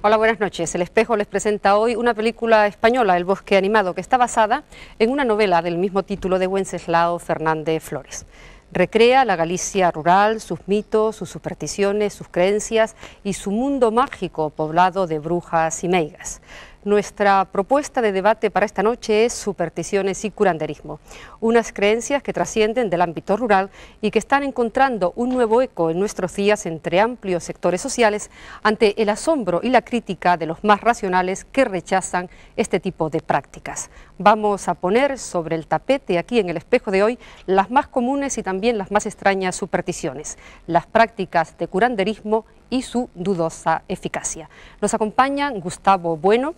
Hola, buenas noches. El Espejo les presenta hoy una película española, El bosque animado, que está basada en una novela del mismo título de Wenceslao Fernández Flores. Recrea la Galicia rural, sus mitos, sus supersticiones, sus creencias y su mundo mágico poblado de brujas y meigas. Nuestra propuesta de debate para esta noche es supersticiones y curanderismo, unas creencias que trascienden del ámbito rural y que están encontrando un nuevo eco en nuestros días entre amplios sectores sociales ante el asombro y la crítica de los más racionales que rechazan este tipo de prácticas. Vamos a poner sobre el tapete aquí en el Espejo de hoy las más comunes y también las más extrañas supersticiones, las prácticas de curanderismo y su dudosa eficacia. Nos acompañan Gustavo Bueno,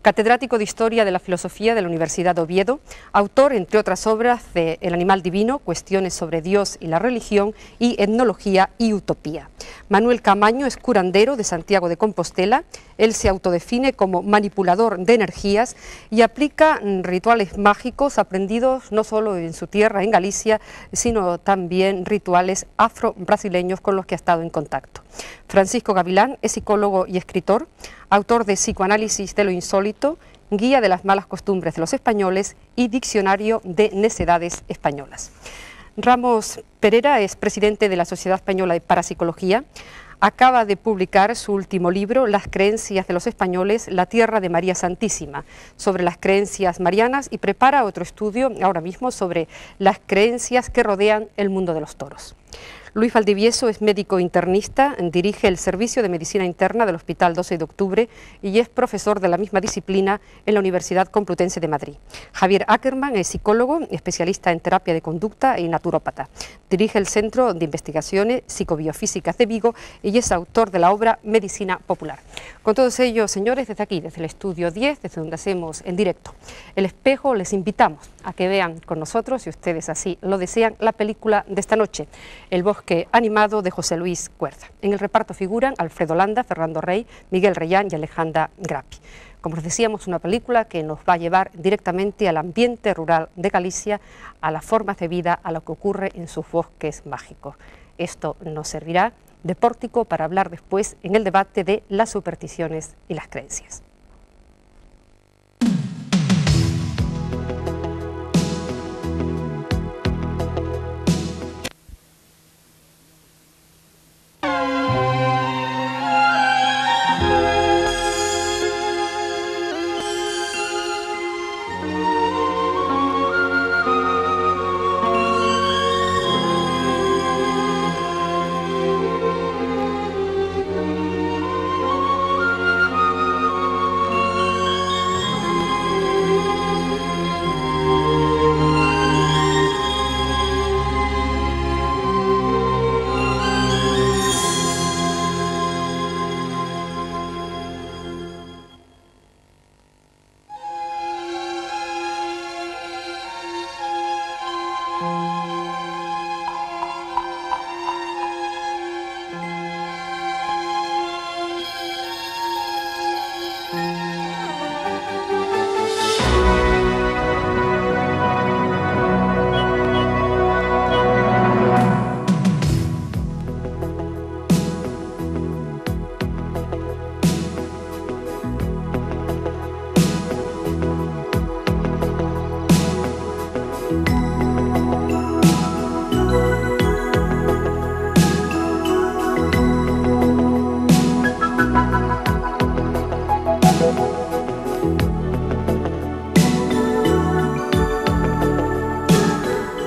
catedrático de Historia de la Filosofía de la Universidad de Oviedo, autor, entre otras obras, de El animal divino, Cuestiones sobre Dios y la religión, y Etnología y Utopía. Manuel Camaño es curandero de Santiago de Compostela. Él se autodefine como manipulador de energías y aplica rituales mágicos aprendidos no solo en su tierra, en Galicia, sino también rituales afro-brasileños con los que ha estado en contacto. Francisco Gavilán es psicólogo y escritor, autor de Psicoanálisis de lo insólito, Guía de las malas costumbres de los españoles y Diccionario de necedades españolas. Ramos Pereira es presidente de la Sociedad Española de Parapsicología. Acaba de publicar su último libro, Las creencias de los españoles, la tierra de María Santísima, sobre las creencias marianas, y prepara otro estudio ahora mismo sobre las creencias que rodean el mundo de los toros. Luis Valdivieso es médico internista, dirige el Servicio de Medicina Interna del Hospital 12 de Octubre y es profesor de la misma disciplina en la Universidad Complutense de Madrid. Javier Ackerman es psicólogo, especialista en terapia de conducta y naturópata. Dirige el Centro de Investigaciones Psicobiofísicas de Vigo y es autor de la obra Medicina Popular. Con todos ellos, señores, desde aquí, desde el estudio 10, desde donde hacemos en directo El Espejo, les invitamos a que vean con nosotros, si ustedes así lo desean, la película de esta noche, El bosque animado, de José Luis Cuerda. En el reparto figuran Alfredo Landa, Fernando Rey, Miguel Reyán y Alejandra Grappi. Como les decíamos, una película que nos va a llevar directamente al ambiente rural de Galicia, a las formas de vida, a lo que ocurre en sus bosques mágicos. Esto nos servirá de pórtico para hablar después en el debate de las supersticiones y las creencias.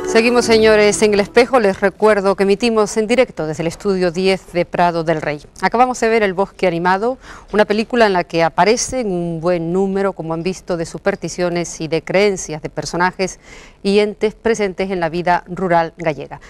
Seguimos, señores, en El Espejo. Les recuerdo que emitimos en directo desde el estudio 10 de Prado del Rey. Acabamos de ver El bosque animado, una película en la que aparecen un buen número, como han visto, de supersticiones y de creencias de personajes y entes presentes en la vida rural gallega.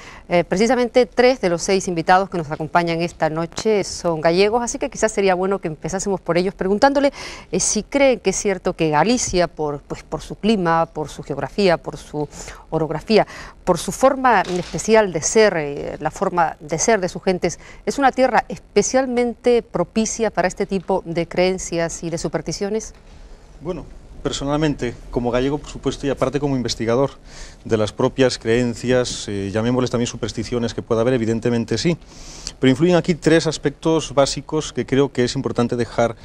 Precisamente 3 de los 6 invitados que nos acompañan esta noche son gallegos, así que quizás sería bueno que empezásemos por ellos preguntándole si creen que es cierto que Galicia, por su clima, por su geografía, por su orografía, por su forma especial de ser, la forma de ser de sus gentes, es una tierra especialmente propicia para este tipo de creencias y de supersticiones. Bueno, personalmente, como gallego, por supuesto, y aparte como investigador de las propias creencias, llamémosles también supersticiones que pueda haber, evidentemente sí. Pero influyen aquí tres aspectos básicos que creo que es importante dejar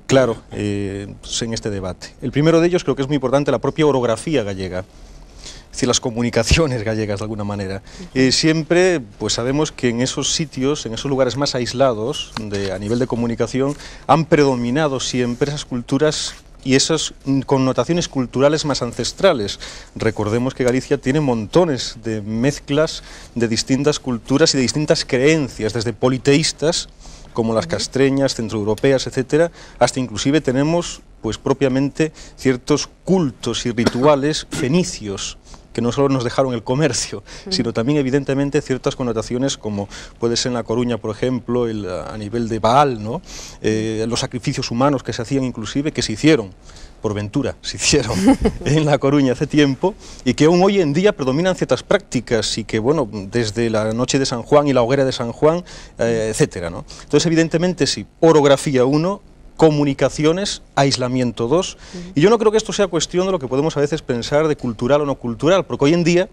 claro en este debate. El primero de ellos creo que es muy importante, la propia orografía gallega. Es decir, las comunicaciones gallegas de alguna manera. Siempre pues sabemos que en esos sitios, en esos lugares más aislados a nivel de comunicación, han predominado siempre esas culturas y esas connotaciones culturales más ancestrales. Recordemos que Galicia tiene montones de mezclas de distintas culturas y de distintas creencias, desde politeístas, como las castreñas, centroeuropeas, etcétera, hasta inclusive tenemos pues propiamente ciertos cultos y rituales fenicios, que no solo nos dejaron el comercio, sino también evidentemente ciertas connotaciones como puede ser en La Coruña, por ejemplo, a nivel de Baal, ¿no? Los sacrificios humanos que se hacían inclusive, que se hicieron, por ventura, se hicieron en La Coruña hace tiempo, y que aún hoy en día predominan ciertas prácticas, y que, bueno, desde la noche de San Juan y la hoguera de San Juan, etcétera, ¿no? Entonces, evidentemente, sí, orografía 1, comunicaciones, aislamiento 2, y yo no creo que esto sea cuestión de lo que podemos a veces pensar de cultural o no cultural, porque hoy en día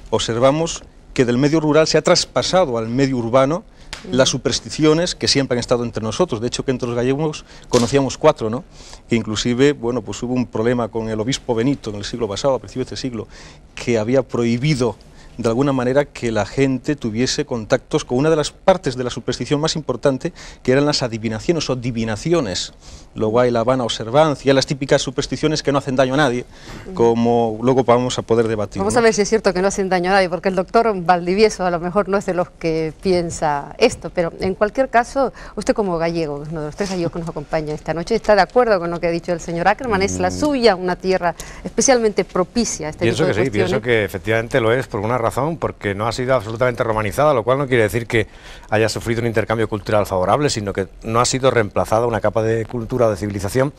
observamos que del medio rural se ha traspasado al medio urbano las supersticiones que siempre han estado entre nosotros. De hecho, que entre los gallegos conocíamos 4, ¿no? Que inclusive, bueno, pues hubo un problema con el obispo Benito en el siglo pasado, a principios de este siglo, que había prohibido de alguna manera que la gente tuviese contactos con una de las partes de la superstición más importante, que eran las adivinaciones o divinaciones. Luego hay la vana observancia, las típicas supersticiones que no hacen daño a nadie, como luego vamos a poder debatir. Vamos a ver si es cierto que no hacen daño a nadie, porque el doctor Valdivieso a lo mejor no es de los que piensa esto, pero en cualquier caso, usted como gallego, uno de los 3 gallegos que nos acompaña esta noche, ¿está de acuerdo con lo que ha dicho el señor Ackerman? ¿Es la suya una tierra especialmente propicia a este tipo de cuestiones? Pienso que efectivamente lo es, por una razón, porque no ha sido absolutamente romanizada, lo cual no quiere decir que haya sufrido un intercambio cultural favorable, sino que no ha sido reemplazada una capa de cultura o de civilización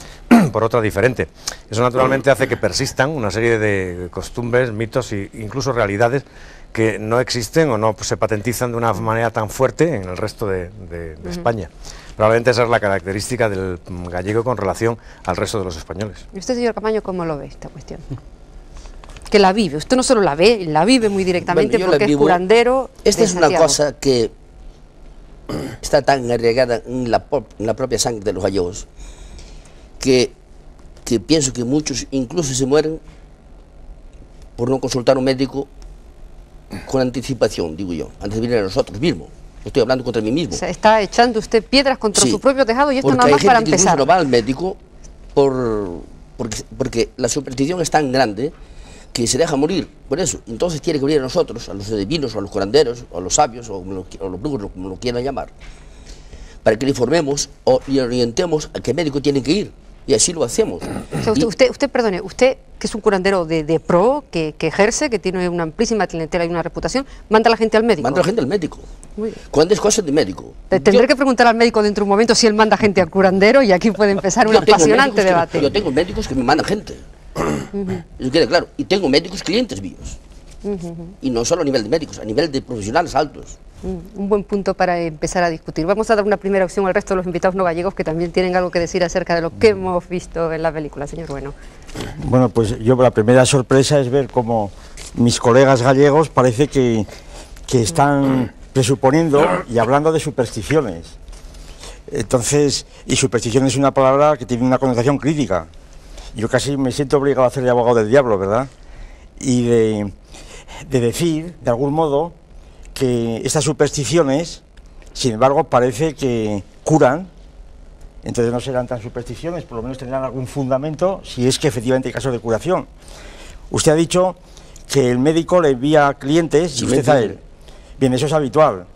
por otra diferente. Eso naturalmente hace que persistan una serie de costumbres, mitos e incluso realidades que no existen o no se patentizan de una manera tan fuerte en el resto de España. Probablemente esa es la característica del gallego con relación al resto de los españoles. ¿Y usted, señor Camaño, cómo lo ve esta cuestión? Que la vive, usted no solo la ve, la vive muy directamente, bueno, porque es curandero. Esta es una cosa que está tan arraigada en la propia sangre de los gallegos, que pienso que muchos incluso se mueren por no consultar a un médico con anticipación, digo yo, antes de venir a nosotros mismos. Estoy hablando contra mí mismo. O sea, está echando usted piedras contra su propio tejado, y esto nada más para empezar. Incluso no va al médico porque la superstición es tan grande que se deja morir por eso. Entonces tiene que venir a nosotros, a los divinos, o a los curanderos, o a los sabios, o a los brujos, como lo quieran llamar, para que le informemos o le orientemos a qué médico tienen que ir. Y así lo hacemos. O sea, usted, perdone, usted que es un curandero de pro, que ejerce, que tiene una amplísima clientela y una reputación, manda a la gente al médico. Manda a la gente al médico. Muy bien. Cuando es cosa de médico. Tendré que preguntar al médico dentro de un momento si él manda gente al curandero, y aquí puede empezar un apasionante debate. Yo tengo médicos que me mandan gente. Eso queda claro. Y tengo médicos clientes míos. Y no solo a nivel de médicos, a nivel de profesionales altos. Un buen punto para empezar a discutir. Vamos a dar una primera opción al resto de los invitados no gallegos, que también tienen algo que decir acerca de lo que hemos visto en la película. Señor Bueno. Bueno, pues yo la primera sorpresa es ver cómo mis colegas gallegos parece que están presuponiendo y hablando de supersticiones. Entonces, y superstición es una palabra que tiene una connotación crítica. Yo casi me siento obligado a hacer de abogado del diablo, ¿verdad? Y de decir, de algún modo, que estas supersticiones, sin embargo, parece que curan. Entonces no serán tan supersticiones, por lo menos tendrán algún fundamento, si es que efectivamente hay casos de curación. Usted ha dicho que el médico le envía clientes y usted a él. Bien, eso es habitual,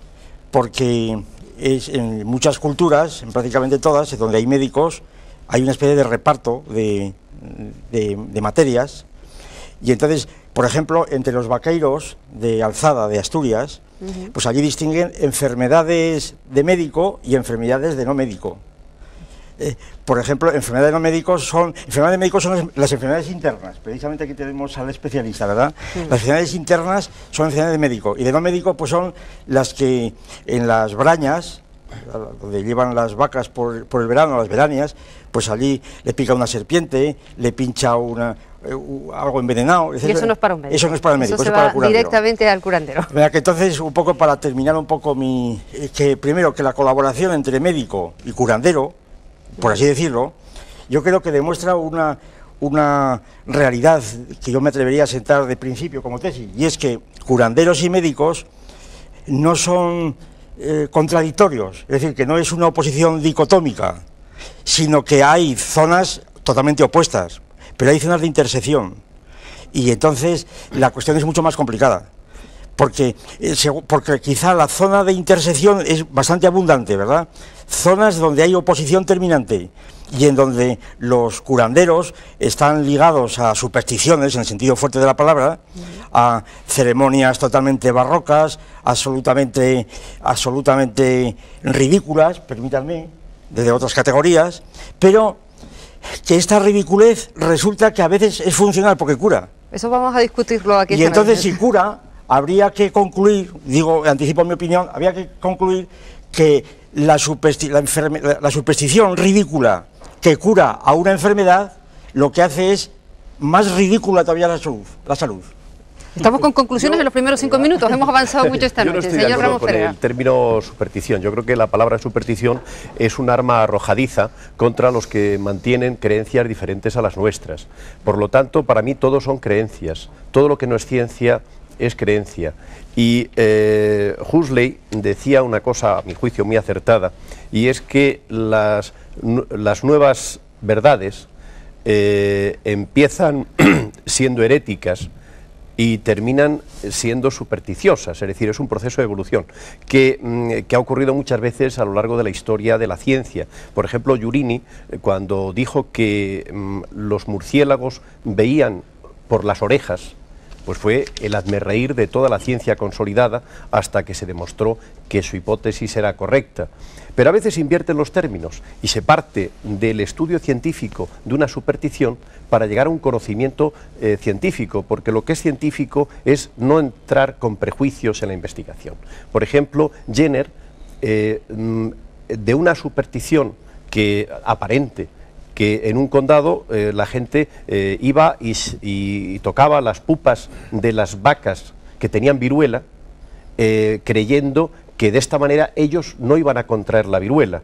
porque es en muchas culturas, en prácticamente todas, donde hay médicos, hay una especie de reparto de materias. Y entonces, por ejemplo, entre los vaqueiros de Alzada, de Asturias, pues allí distinguen enfermedades de médico y enfermedades de no médico. Por ejemplo, enfermedades de médicos son las enfermedades internas. Precisamente aquí tenemos al especialista, ¿verdad? Las enfermedades internas son enfermedades de médico, y de no médico pues son las que en las brañas donde llevan las vacas por el verano, las veranias, pues allí le pica una serpiente, le pincha algo envenenado, etc. Y eso no es para un médico. Eso no es para el médico, eso es se para va el curandero. directamente al curandero. Mira, que entonces, un poco para terminar un poco que primero que la colaboración entre médico y curandero, por así decirlo, yo creo que demuestra una realidad que yo me atrevería a sentar de principio como tesis, y es que curanderos y médicos no son contradictorios, es decir, que no es una oposición dicotómica, sino que hay zonas totalmente opuestas, pero hay zonas de intersección, y entonces la cuestión es mucho más complicada, porque quizá la zona de intersección es bastante abundante, ¿verdad? Zonas donde hay oposición terminante, y en donde los curanderos están ligados a supersticiones, en el sentido fuerte de la palabra, a ceremonias totalmente barrocas, absolutamente ridículas, permítanme, desde otras categorías, pero que esta ridiculez resulta que a veces es funcional porque cura. Eso vamos a discutirlo aquí. Y entonces, si cura, habría que concluir, anticipo mi opinión, habría que concluir que la superstición ridícula que cura a una enfermedad, lo que hace es más ridícula todavía la salud. Estamos con conclusiones en los primeros 5 minutos, hemos avanzado mucho esta noche. Yo no estoy de acuerdo con el término superstición. Yo creo que la palabra superstición es un arma arrojadiza contra los que mantienen creencias diferentes a las nuestras. Por lo tanto, para mí todos son creencias. Todo lo que no es ciencia es creencia. Y Huxley decía una cosa, a mi juicio, muy acertada, y es que las nuevas verdades empiezan siendo heréticas y terminan siendo supersticiosas, es decir, es un proceso de evolución que ha ocurrido muchas veces a lo largo de la historia de la ciencia. Por ejemplo, Giurini, cuando dijo que los murciélagos veían por las orejas, pues fue el hazmerreír de toda la ciencia consolidada hasta que se demostró que su hipótesis era correcta. Pero a veces invierten los términos y se parte del estudio científico de una superstición para llegar a un conocimiento científico, porque lo que es científico es no entrar con prejuicios en la investigación. Por ejemplo, Jenner, de una superstición aparente, que en un condado la gente iba y tocaba las pupas de las vacas que tenían viruela, creyendo que de esta manera ellos no iban a contraer la viruela.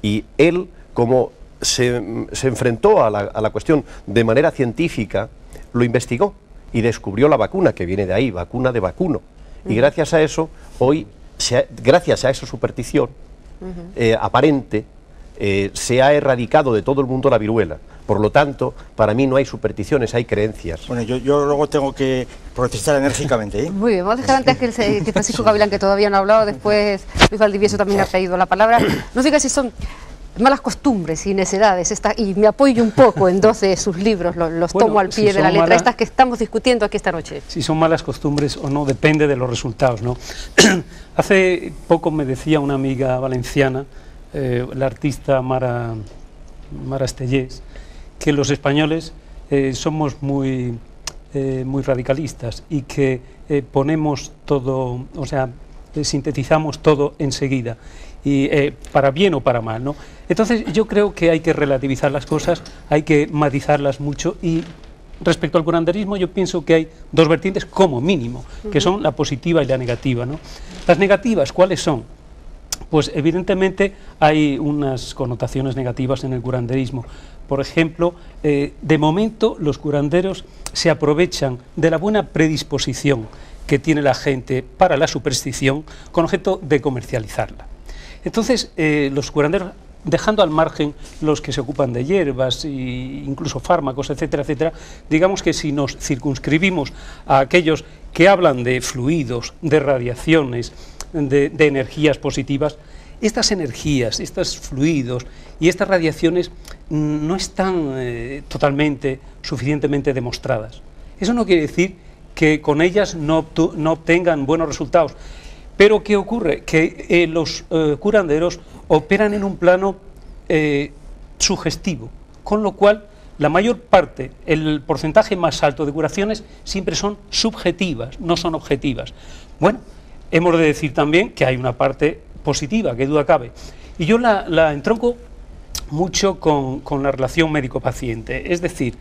Y él, como se enfrentó a la cuestión de manera científica, lo investigó y descubrió la vacuna, que viene de ahí, vacuna de vacuno. Y gracias a eso, hoy, gracias a esa superstición aparente, se ha erradicado de todo el mundo la viruela. Por lo tanto, para mí no hay supersticiones, hay creencias. Bueno, yo luego tengo que protestar enérgicamente, ¿eh? Muy bien, vamos a dejar antes que Francisco Gavilán, que todavía no ha hablado, después Luis Valdivieso también ha traído la palabra. No diga si son malas costumbres y necedades, y me apoyo un poco en 2 de sus libros, los tomo al pie de la letra, estas que estamos discutiendo aquí esta noche. Si son malas costumbres o no, depende de los resultados, ¿no? Hace poco me decía una amiga valenciana, la artista Mara Estellés, que los españoles somos muy radicalistas y que ponemos todo, o sea, sintetizamos todo enseguida, y para bien o para mal, ¿no? Entonces yo creo que hay que relativizar las cosas, hay que matizarlas mucho, y respecto al curanderismo yo pienso que hay 2 vertientes como mínimo, que son la positiva y la negativa, ¿no? Las negativas, ¿cuáles son? Pues evidentemente hay unas connotaciones negativas en el curanderismo. Por ejemplo, de momento los curanderos se aprovechan de la buena predisposición que tiene la gente para la superstición con objeto de comercializarla. Entonces, los curanderos, dejando al margen los que se ocupan de hierbas e incluso fármacos, etcétera, etcétera, digamos que si nos circunscribimos a aquellos que hablan de fluidos, de radiaciones, de energías positivas, estas energías, estos fluidos y estas radiaciones no están suficientemente demostradas. Eso no quiere decir que con ellas no obtengan buenos resultados. Pero ¿qué ocurre? Que los curanderos operan en un plano sugestivo, con lo cual la mayor parte, el porcentaje más alto de curaciones siempre son subjetivas, no son objetivas. Bueno, hemos de decir también que hay una parte positiva, que duda cabe. Y yo la entronco mucho con la relación médico-paciente. Es decir,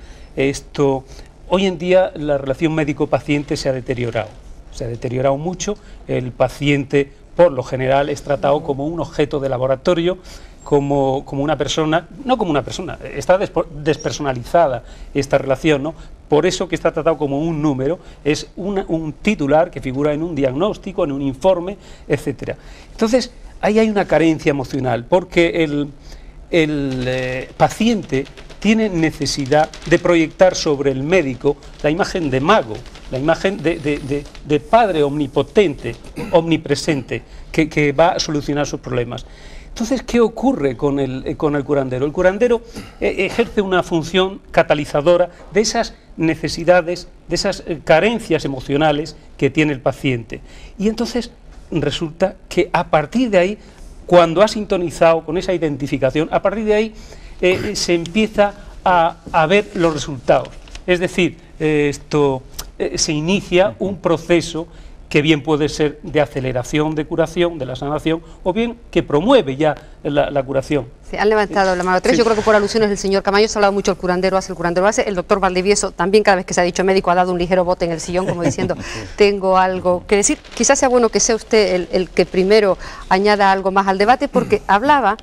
hoy en día la relación médico-paciente se ha deteriorado mucho. El paciente, por lo general, es tratado como un objeto de laboratorio, como una persona, no como una persona, está despersonalizada esta relación, ¿no? Por eso que está tratado como un número, es un titular que figura en un diagnóstico, en un informe, etcétera. Entonces, ahí hay una carencia emocional, porque el paciente tiene necesidad de proyectar sobre el médico la imagen de mago, la imagen de padre omnipotente, omnipresente, que va a solucionar sus problemas. Entonces, ¿qué ocurre con el curandero? El curandero ejerce una función catalizadora de esas necesidades, de esas carencias emocionales que tiene el paciente. Y entonces resulta que a partir de ahí, cuando ha sintonizado con esa identificación, a partir de ahí se empieza a ver los resultados. Es decir, se inicia un proceso que bien puede ser de aceleración de curación, de la sanación, o bien que promueve ya la curación. Sí, han levantado la mano tres, sí. Yo creo que por alusiones del señor Camaño se ha hablado mucho el curandero hace, el doctor Valdivieso también, cada vez que se ha dicho médico, ha dado un ligero bote en el sillón como diciendo, tengo algo que decir. Quizás sea bueno que sea usted el que primero añada algo más al debate, porque hablaba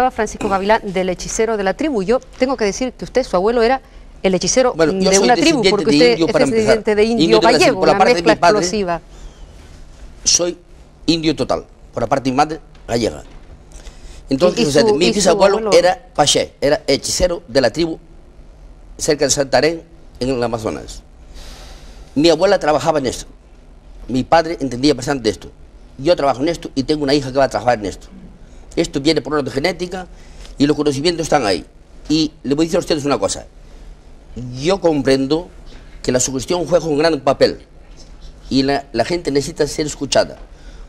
Francisco Gavilán del hechicero de la tribu. Yo tengo que decir que usted, su abuelo, era el hechicero de una tribu, porque usted es descendiente de indio gallego, una mezcla explosiva. Soy indio total, por la parte de mi madre, gallega. Entonces, mi bisabuelo era paché, era hechicero de la tribu cerca de Santarém, en el Amazonas. Mi abuela trabajaba en esto. Mi padre entendía bastante de esto. Yo trabajo en esto y tengo una hija que va a trabajar en esto. Esto viene por orden de genética y los conocimientos están ahí. Y le voy a decir a ustedes una cosa. Yo comprendo que la sugestión juega un gran papel. Y la gente necesita ser escuchada,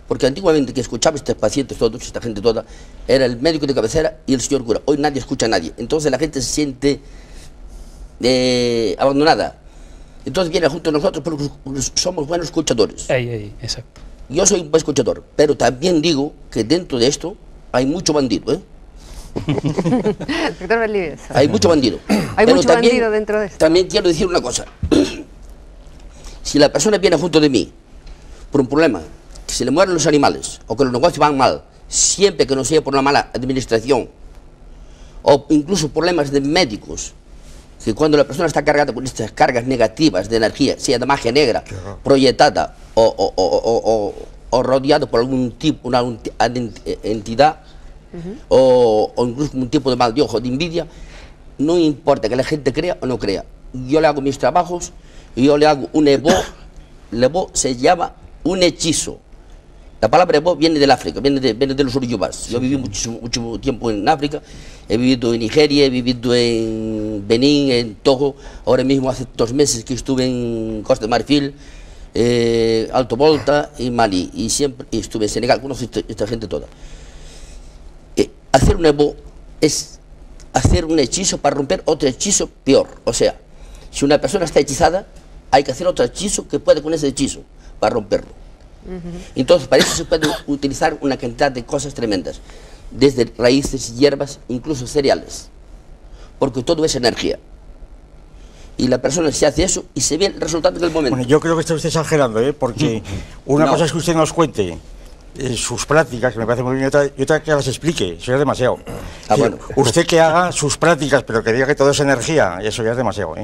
porque antiguamente que escuchaba estos pacientes todos, esta gente toda, era el médico de cabecera y el señor cura. Hoy nadie escucha a nadie, entonces la gente se siente abandonada. Entonces viene junto a nosotros porque somos buenos escuchadores. Exacto. Yo soy un buen escuchador, pero también digo que dentro de esto hay mucho bandido, Doctor Valdivieso. Hay mucho bandido. Hay mucho bandido dentro de esto. También quiero decir una cosa. Si la persona viene junto de mí por un problema, que se le mueren los animales o que los negocios van mal, siempre que no sea por una mala administración, o incluso problemas de médicos, que cuando la persona está cargada con estas cargas negativas de energía, sea de magia negra, proyectada o rodeado por algún tipo, una entidad, o incluso un tipo de mal de ojo, de envidia, no importa que la gente crea o no crea. Yo le hago mis trabajos. Yo le hago un ebó, el ebó se llama un hechizo. La palabra ebó viene del África, viene de los uruyubás. Yo viví mucho tiempo en África, he vivido en Nigeria, he vivido en Benín, en Togo, ahora mismo hace 2 meses que estuve en Costa de Marfil, Alto Volta y Mali, y siempre estuve en Senegal, conozco esta gente toda. Hacer un ebó es hacer un hechizo para romper otro hechizo peor, o sea, si una persona está hechizada, hay que hacer otro hechizo que puede con ese hechizo para romperlo. Entonces, para eso se puede utilizar una cantidad de cosas tremendas, desde raíces, hierbas, incluso cereales, porque todo es energía. Y la persona se hace eso y se ve el resultado en el momento. Bueno, yo creo que está usted exagerando, porque una cosa es que usted nos cuente sus prácticas, que me parece muy bien, y otra que las explique, eso ya es demasiado. Bueno. Usted que haga sus prácticas, pero que diga que todo es energía, eso ya es demasiado.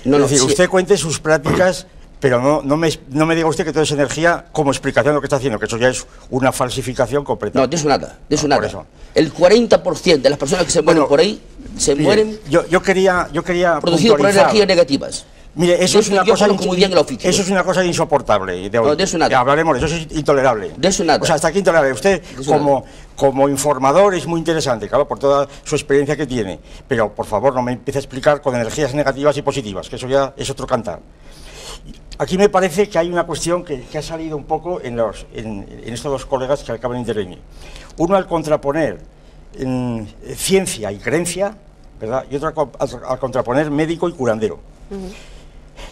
Es decir, usted cuente sus prácticas, pero no me diga usted que todo es energía como explicación de lo que está haciendo, que eso ya es una falsificación completa. No, de eso nada, de eso nada. Eso. El 40% de las personas que se mueren por ahí, se mueren yo quería producido por energías negativas. Mire, eso es una cosa eso es una cosa insoportable. No, de eso nada. Hablaremos de eso, es intolerable. De eso nada. O sea, hasta aquí intolerable. Usted, como informador, es muy interesante, claro, por toda su experiencia que tiene. Pero, por favor, no me empiece a explicar con energías negativas y positivas, que eso ya es otro cantar. Aquí me parece que hay una cuestión que ha salido un poco en estos 2 colegas que acaban de intervenir. Uno al contraponer ciencia y creencia, ¿verdad? Y otro al contraponer médico y curandero.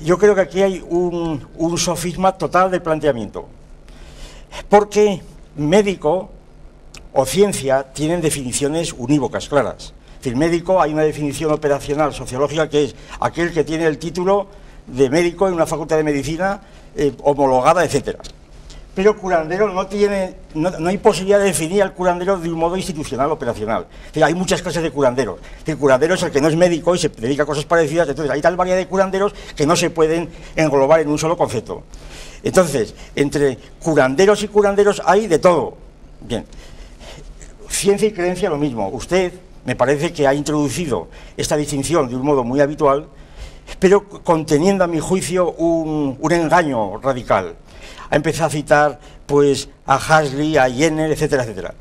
Yo creo que aquí hay un sofisma total de planteamiento, porque médico o ciencia tienen definiciones unívocas, claras. Es decir, médico, hay una definición operacional sociológica que es aquel que tiene el título de médico en una facultad de medicina homologada, etcétera. Pero curandero no hay posibilidad de definir al curandero de un modo institucional operacional. Es decir, hay muchas clases de curanderos. Es decir, curandero es el que no es médico y se dedica a cosas parecidas. Entonces hay tal variedad de curanderos que no se pueden englobar en un solo concepto. Entonces, entre curanderos y curanderos hay de todo. Bien, ciencia y creencia lo mismo. Usted me parece que ha introducido esta distinción de un modo muy habitual, pero conteniendo a mi juicio un engaño radical. Ha empezado a citar pues a Huxley, a Jenner, etcétera, etcétera.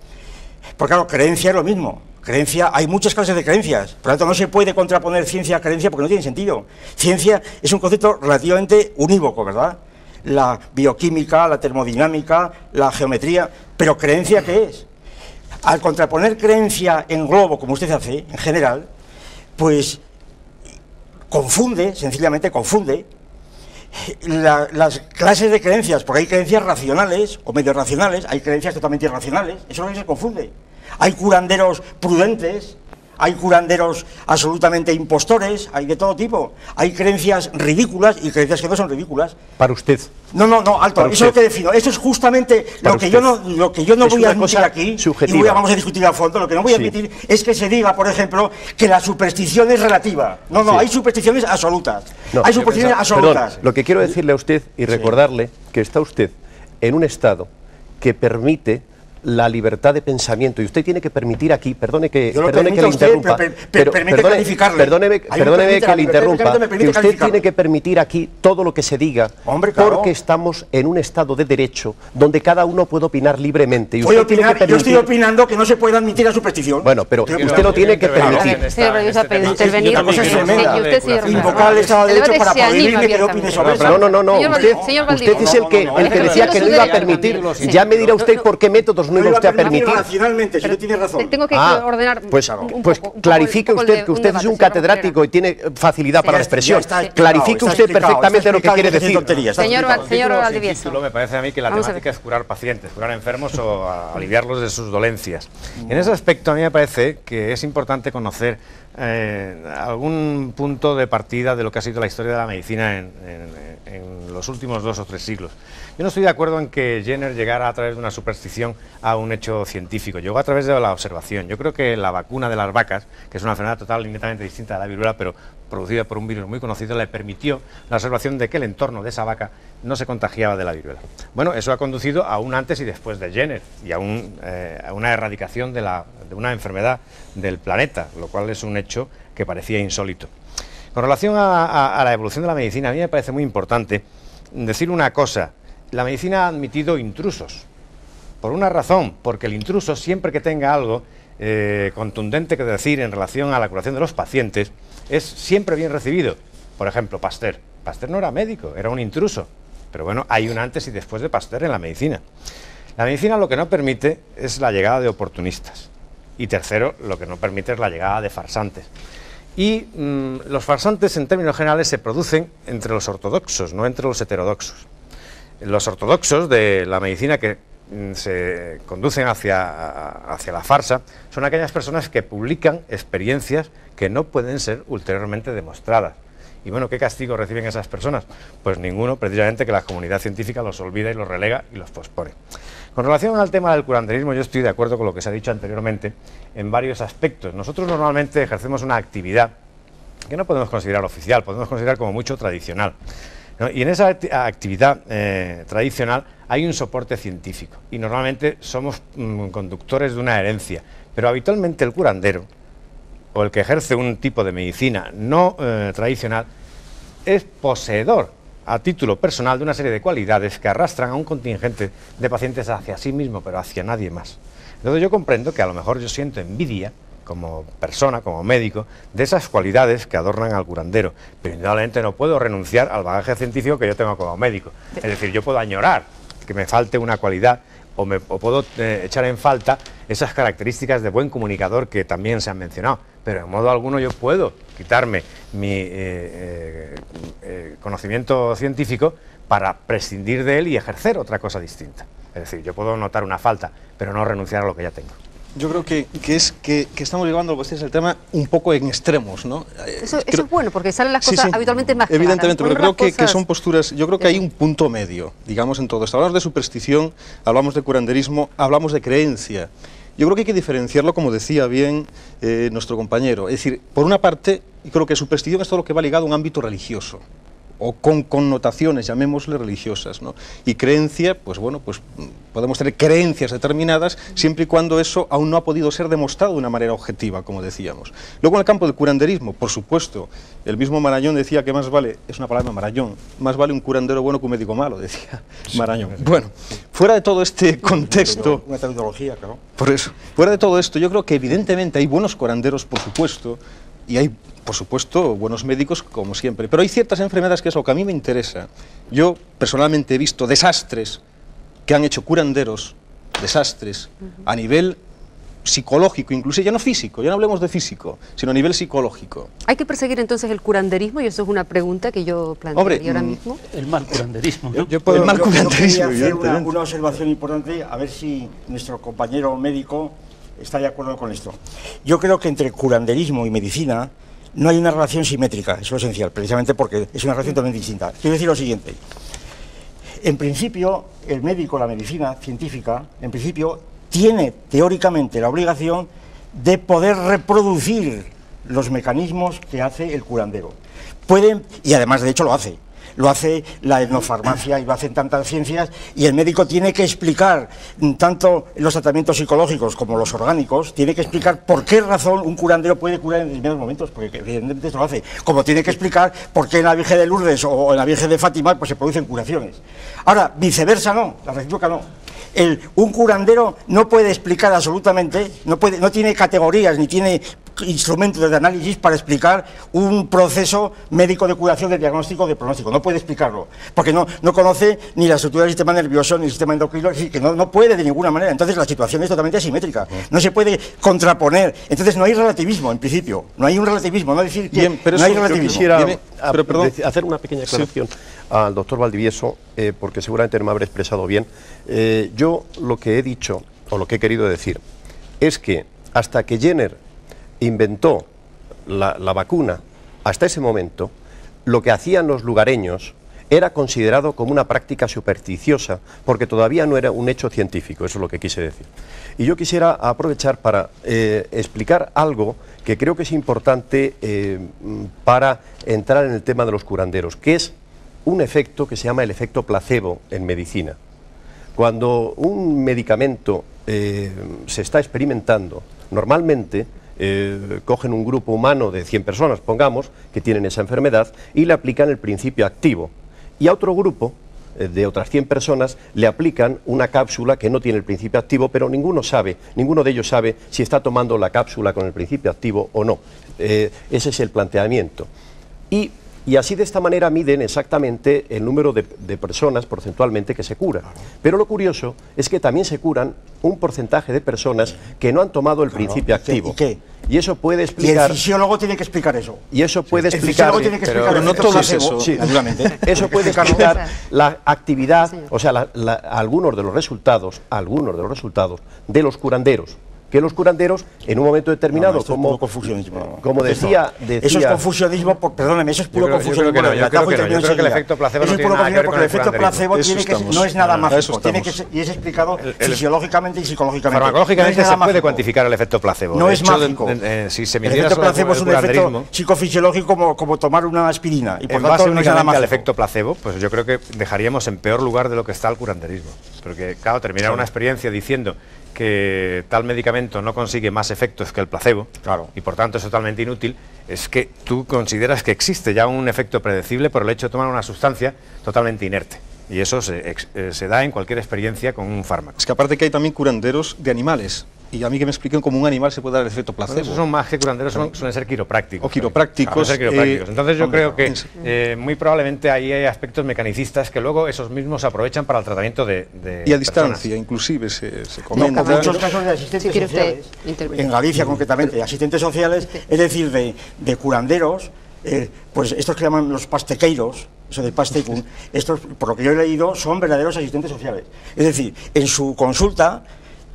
Porque claro, creencia es lo mismo. Creencia, hay muchas clases de creencias, por lo tanto no se puede contraponer ciencia a creencia porque no tiene sentido. Ciencia es un concepto relativamente unívoco, ¿verdad? La bioquímica, la termodinámica, la geometría, pero ¿creencia qué es? Al contraponer creencia en globo, como usted hace, en general, pues confunde, sencillamente confunde, las clases de creencias, porque hay creencias racionales o medio racionales, hay creencias totalmente irracionales, eso es lo que se confunde. Hay curanderos prudentes, hay curanderos absolutamente impostores, hay de todo tipo. Hay creencias ridículas y creencias que no son ridículas. Para usted. No, alto, eso es lo que defino. Eso es justamente lo que yo no voy a admitir aquí, y vamos a discutir a fondo. Lo que no voy a admitir es que se diga, por ejemplo, que la superstición es relativa. No, hay supersticiones absolutas. Hay supersticiones absolutas. Perdón, lo que quiero decirle a usted y recordarle que está usted en un estado que permite la libertad de pensamiento, y usted tiene que permitir aquí, perdone que le interrumpa, perdóneme que le interrumpa, que usted tiene que permitir aquí todo lo que se diga, porque estamos en un estado de derecho donde cada uno puede opinar libremente. Y usted tiene que permitir... Yo estoy opinando que no se puede admitir la superstición. Bueno, pero usted lo tiene que permitir. Invocar el Estado de Derecho para prohibirme que opine sobre eso. No, usted es el que decía que no iba a permitir. Ya me dirá usted por qué métodos no iba usted a permitir. Racionalmente, si no tiene razón. Tengo que ordenar. Pues clarifique usted que usted es un catedrático y tiene facilidad para la expresión. Clarifique usted perfectamente lo que quiere decir. Señor Valdivieso. Me parece a mí que la temática es curar pacientes, curar enfermos o aliviarlos de sus dolencias. En ese aspecto a mí me parece que es importante conocer algún punto de partida de lo que ha sido la historia de la medicina en los últimos 2 o 3 siglos. Yo no estoy de acuerdo en que Jenner llegara a través de una superstición a un hecho científico, llegó a través de la observación. Yo creo que la vacuna de las vacas, que es una enfermedad totalmente distinta de la viruela, pero producida por un virus muy conocido, le permitió la observación de que el entorno de esa vaca no se contagiaba de la viruela. Bueno, eso ha conducido a un antes y después de Jenner y a una erradicación de una enfermedad del planeta, lo cual es un hecho que parecía insólito. Con relación a la evolución de la medicina, a mí me parece muy importante decir una cosa. La medicina ha admitido intrusos, por una razón, porque el intruso, siempre que tenga algo contundente que decir en relación a la curación de los pacientes, es siempre bien recibido. Por ejemplo, Pasteur. Pasteur no era médico, era un intruso. Pero bueno, hay un antes y después de Pasteur en la medicina. La medicina lo que no permite es la llegada de oportunistas. Y tercero, lo que no permite es la llegada de farsantes. Y los farsantes, en términos generales, se producen entre los ortodoxos, no entre los heterodoxos. Los ortodoxos de la medicina que se conducen hacia la farsa son aquellas personas que publican experiencias que no pueden ser ulteriormente demostradas. Y bueno, ¿qué castigo reciben esas personas? Pues ninguno, precisamente que la comunidad científica los olvida y los relega y los pospone. Con relación al tema del curanderismo, yo estoy de acuerdo con lo que se ha dicho anteriormente en varios aspectos. Nosotros normalmente ejercemos una actividad que no podemos considerar oficial, podemos considerar como mucho tradicional, ¿no? Y en esa actividad tradicional hay un soporte científico y normalmente somos conductores de una herencia, pero habitualmente el curandero o el que ejerce un tipo de medicina no tradicional es poseedor a título personal de una serie de cualidades que arrastran a un contingente de pacientes hacia sí mismo, pero hacia nadie más. Entonces yo comprendo que a lo mejor yo siento envidia como persona, como médico, de esas cualidades que adornan al curandero, pero indudablemente no puedo renunciar al bagaje científico que yo tengo como médico. Es decir, yo puedo añorar que me falte una cualidad o puedo echar en falta esas características de buen comunicador que también se han mencionado, pero en modo alguno yo puedo quitarme mi conocimiento científico para prescindir de él y ejercer otra cosa distinta. Es decir, yo puedo notar una falta, pero no renunciar a lo que ya tengo. Yo creo que estamos llevando, lo que es el tema, un poco en extremos, ¿no? Eso es bueno, porque salen las cosas habitualmente más claras. Evidentemente, pero creo que son posturas, yo creo que hay un punto medio, digamos, en todo esto. Hablamos de superstición, hablamos de curanderismo, hablamos de creencia. Yo creo que hay que diferenciarlo, como decía bien nuestro compañero. Es decir, por una parte, yo creo que superstición es todo lo que va ligado a un ámbito religioso, o con connotaciones, llamémosle, religiosas, ¿no? Y creencia, pues bueno, pues podemos tener creencias determinadas siempre y cuando eso aún no ha podido ser demostrado de una manera objetiva, como decíamos. Luego en el campo del curanderismo, por supuesto, el mismo Marañón decía que más vale, es una palabra Marañón, más vale un curandero bueno que un médico malo, decía Marañón. Bueno, fuera de todo este contexto... Una tautología, claro. Por eso, fuera de todo esto, yo creo que evidentemente hay buenos curanderos, por supuesto, y hay, por supuesto, buenos médicos, como siempre. Pero hay ciertas enfermedades que es lo que a mí me interesa. Yo, personalmente, he visto desastres que han hecho curanderos, desastres, a nivel psicológico, incluso ya no físico, ya no hablemos de físico, sino a nivel psicológico. ¿Hay que perseguir entonces el curanderismo? Y eso es una pregunta que yo plantearía ahora mismo. El mal curanderismo, ¿no? El mal curanderismo, yo quería hacer evidentemente. una observación importante, a ver si nuestro compañero médico está de acuerdo con esto. Yo creo que entre curanderismo y medicina no hay una relación simétrica, eso es lo esencial, precisamente porque es una relación totalmente distinta. Quiero decir lo siguiente. En principio, el médico, la medicina científica, en principio, tiene teóricamente la obligación de poder reproducir los mecanismos que hace el curandero. Pueden, y además de hecho lo hace la etnofarmacia y lo hacen tantas ciencias, y el médico tiene que explicar tanto los tratamientos psicológicos como los orgánicos, tiene que explicar por qué razón un curandero puede curar en determinados momentos, porque evidentemente eso lo hace, como tiene que explicar por qué en la Virgen de Lourdes o en la Virgen de Fátima pues se producen curaciones. Ahora, viceversa no, la recíproca no. Un curandero no puede explicar absolutamente, no tiene categorías ni tiene instrumentos de análisis para explicar un proceso médico de curación, de diagnóstico, de pronóstico. No puede explicarlo, porque no conoce ni la estructura del sistema nervioso ni el sistema endocrino, es decir, que no puede de ninguna manera. Entonces la situación es totalmente asimétrica, no se puede contraponer. Entonces no hay relativismo, en principio, no hay un relativismo, no decir que bien, pero no hay yo relativismo. Quisiera perdón. hacer una pequeña aclaración al doctor Valdivieso, porque seguramente no me habré expresado bien. Yo lo que he dicho, o lo que he querido decir, es que hasta que Jenner inventó la vacuna, hasta ese momento, lo que hacían los lugareños era considerado como una práctica supersticiosa, porque todavía no era un hecho científico, eso es lo que quise decir. Y yo quisiera aprovechar para explicar algo que creo que es importante para entrar en el tema de los curanderos, que es un efecto que se llama el efecto placebo en medicina. Cuando un medicamento se está experimentando, normalmente cogen un grupo humano de 100 personas, pongamos, que tienen esa enfermedad, y le aplican el principio activo. Y a otro grupo de otras 100 personas le aplican una cápsula que no tiene el principio activo, pero ninguno de ellos sabe si está tomando la cápsula con el principio activo o no. Ese es el planteamiento. Y así de esta manera miden exactamente el número de personas porcentualmente que se curan. Pero lo curioso es que también se curan un porcentaje de personas que no han tomado el principio activo. ¿Y qué? Y eso puede explicar... Y el fisiólogo tiene que explicar eso. Y eso puede El explicar... fisiólogo tiene que explicar pero no todo es eso. Sí, naturalmente. eso puede explicar la actividad, o sea, algunos de los resultados de los curanderos. Que los curanderos, en un momento determinado, esto es puro confusionismo. como decía... Eso es confusionismo, perdóneme, eso es puro confusionismo. Yo creo que el efecto placebo no tiene nada que ver con el el efecto placebo no es nada mágico, y es explicado fisiológicamente y psicológicamente. Farmacológicamente se puede cuantificar el efecto placebo. No es mágico. Si se El midiera efecto solo placebo es un efecto psicofisiológico como tomar una aspirina. Y por en tanto base no es nada únicamente al mágico. efecto placebo, pues yo creo que dejaríamos en peor lugar de lo que está el curanderismo. Porque, claro, terminar una experiencia diciendo que tal medicamento no consigue más efectos que el placebo, y por tanto es totalmente inútil, es que tú consideras que existe ya un efecto predecible por el hecho de tomar una sustancia totalmente inerte. Y eso se da en cualquier experiencia con un fármaco. Es que aparte que hay también curanderos de animales. Y a mí que me expliquen cómo un animal se puede dar el efecto placebo. Esos son más que curanderos, suelen ser quiroprácticos. O quiroprácticos. Entonces yo creo que muy probablemente ahí hay aspectos mecanicistas que luego esos mismos aprovechan para el tratamiento de y a personas. distancia, inclusive se comenta. No, muchos casos de asistentes sociales, en Galicia concretamente, asistentes sociales, es decir, de curanderos, pues estos que llaman los pastequeiros, eso de Pastecum, estos, por lo que yo he leído, son verdaderos asistentes sociales. Es decir, en su consulta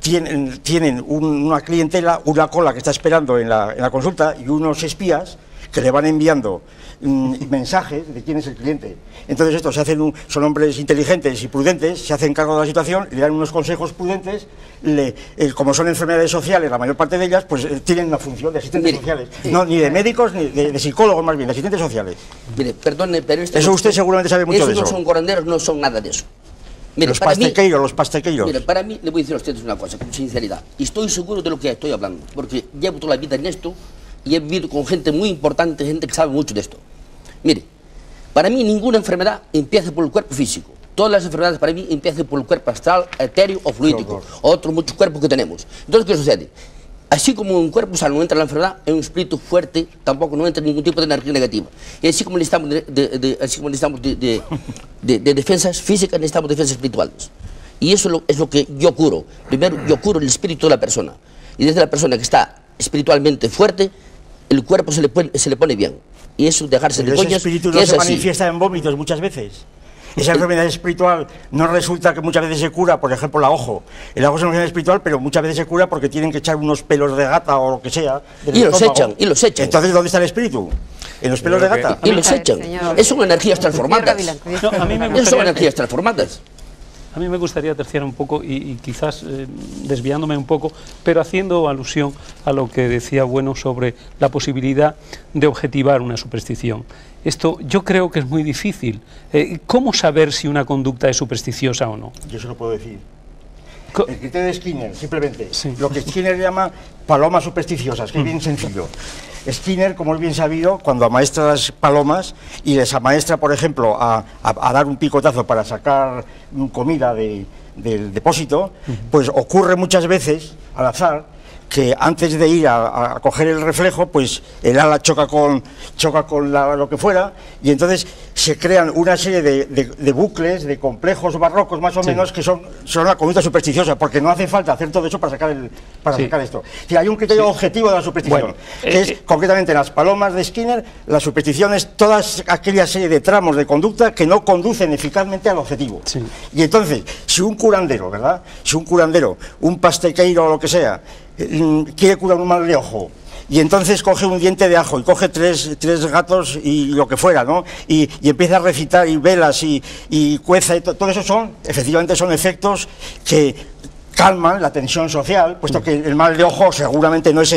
tienen una clientela, una cola que está esperando en la consulta y unos espías que le van enviando mensajes de quién es el cliente. Entonces estos son hombres inteligentes y prudentes, se hacen cargo de la situación, le dan unos consejos prudentes, como son enfermedades sociales, la mayor parte de ellas, pues tienen una función de asistentes sociales. No, ni de médicos, ni de psicólogos, más bien, de asistentes sociales. Mire, perdone, pero eso usted seguramente sabe mucho de eso. Esos no son curanderos, no son nada de eso. Mire, los pastequeiros. Mire, para mí, le voy a decir a ustedes una cosa, con sinceridad. Y estoy seguro de lo que estoy hablando, porque llevo toda la vida en esto y he vivido con gente muy importante, gente que sabe mucho de esto. Mire, para mí ninguna enfermedad empieza por el cuerpo físico. Todas las enfermedades para mí empiezan por el cuerpo astral, etéreo o fluídico, o otros muchos cuerpos que tenemos. Entonces, ¿qué sucede? Así como un cuerpo sano no entra la enfermedad, en un espíritu fuerte tampoco no entra ningún tipo de energía negativa. Y así como necesitamos de defensas físicas, necesitamos defensas espirituales. Y eso es lo que yo curo. Primero, yo curo el espíritu de la persona. Y desde la persona que está espiritualmente fuerte, el cuerpo se le pone bien. Y eso, dejarse de coñas, ese espíritu no se manifiesta en vómitos muchas veces. Esa enfermedad espiritual no resulta que muchas veces se cura, por ejemplo, la ojo. El ojo es una enfermedad espiritual, pero muchas veces se cura porque tienen que echar unos pelos de gata o lo que sea. Y los echan. Entonces, ¿dónde está el espíritu? ¿En los pelos de gata? Y los echan. Son energías transformadas. Son energías transformadas. A mí me gustaría terciar un poco y quizás desviándome un poco, pero haciendo alusión a lo que decía Bueno sobre la posibilidad de objetivar una superstición. Esto yo creo que es muy difícil. ¿Cómo saber si una conducta es supersticiosa o no? Yo se lo puedo decir. El criterio de Skinner, simplemente, lo que Skinner llama palomas supersticiosas, que es bien sencillo. Skinner, como es bien sabido, cuando amaestra las palomas y les amaestra, por ejemplo, a dar un picotazo para sacar comida del depósito, pues ocurre muchas veces, al azar, que antes de ir a coger el reflejo, pues el ala choca con lo que fuera, y entonces se crean una serie de bucles, de complejos barrocos más o menos, que son una conducta supersticiosa, porque no hace falta hacer todo eso para sacar esto. Si hay un criterio objetivo de la superstición, que es concretamente en las palomas de Skinner, la superstición es toda aquella serie de tramos de conducta que no conducen eficazmente al objetivo. Y entonces, si un curandero, ¿verdad? Si un curandero, un pastequeiro o lo que sea, quiere curar un mal de ojo, y entonces coge un diente de ajo y coge tres gatos y lo que fuera, ¿no? Y empieza a recitar y velas y cueza, y todo eso efectivamente son efectos que calman la tensión social, puesto que el mal de ojo seguramente no es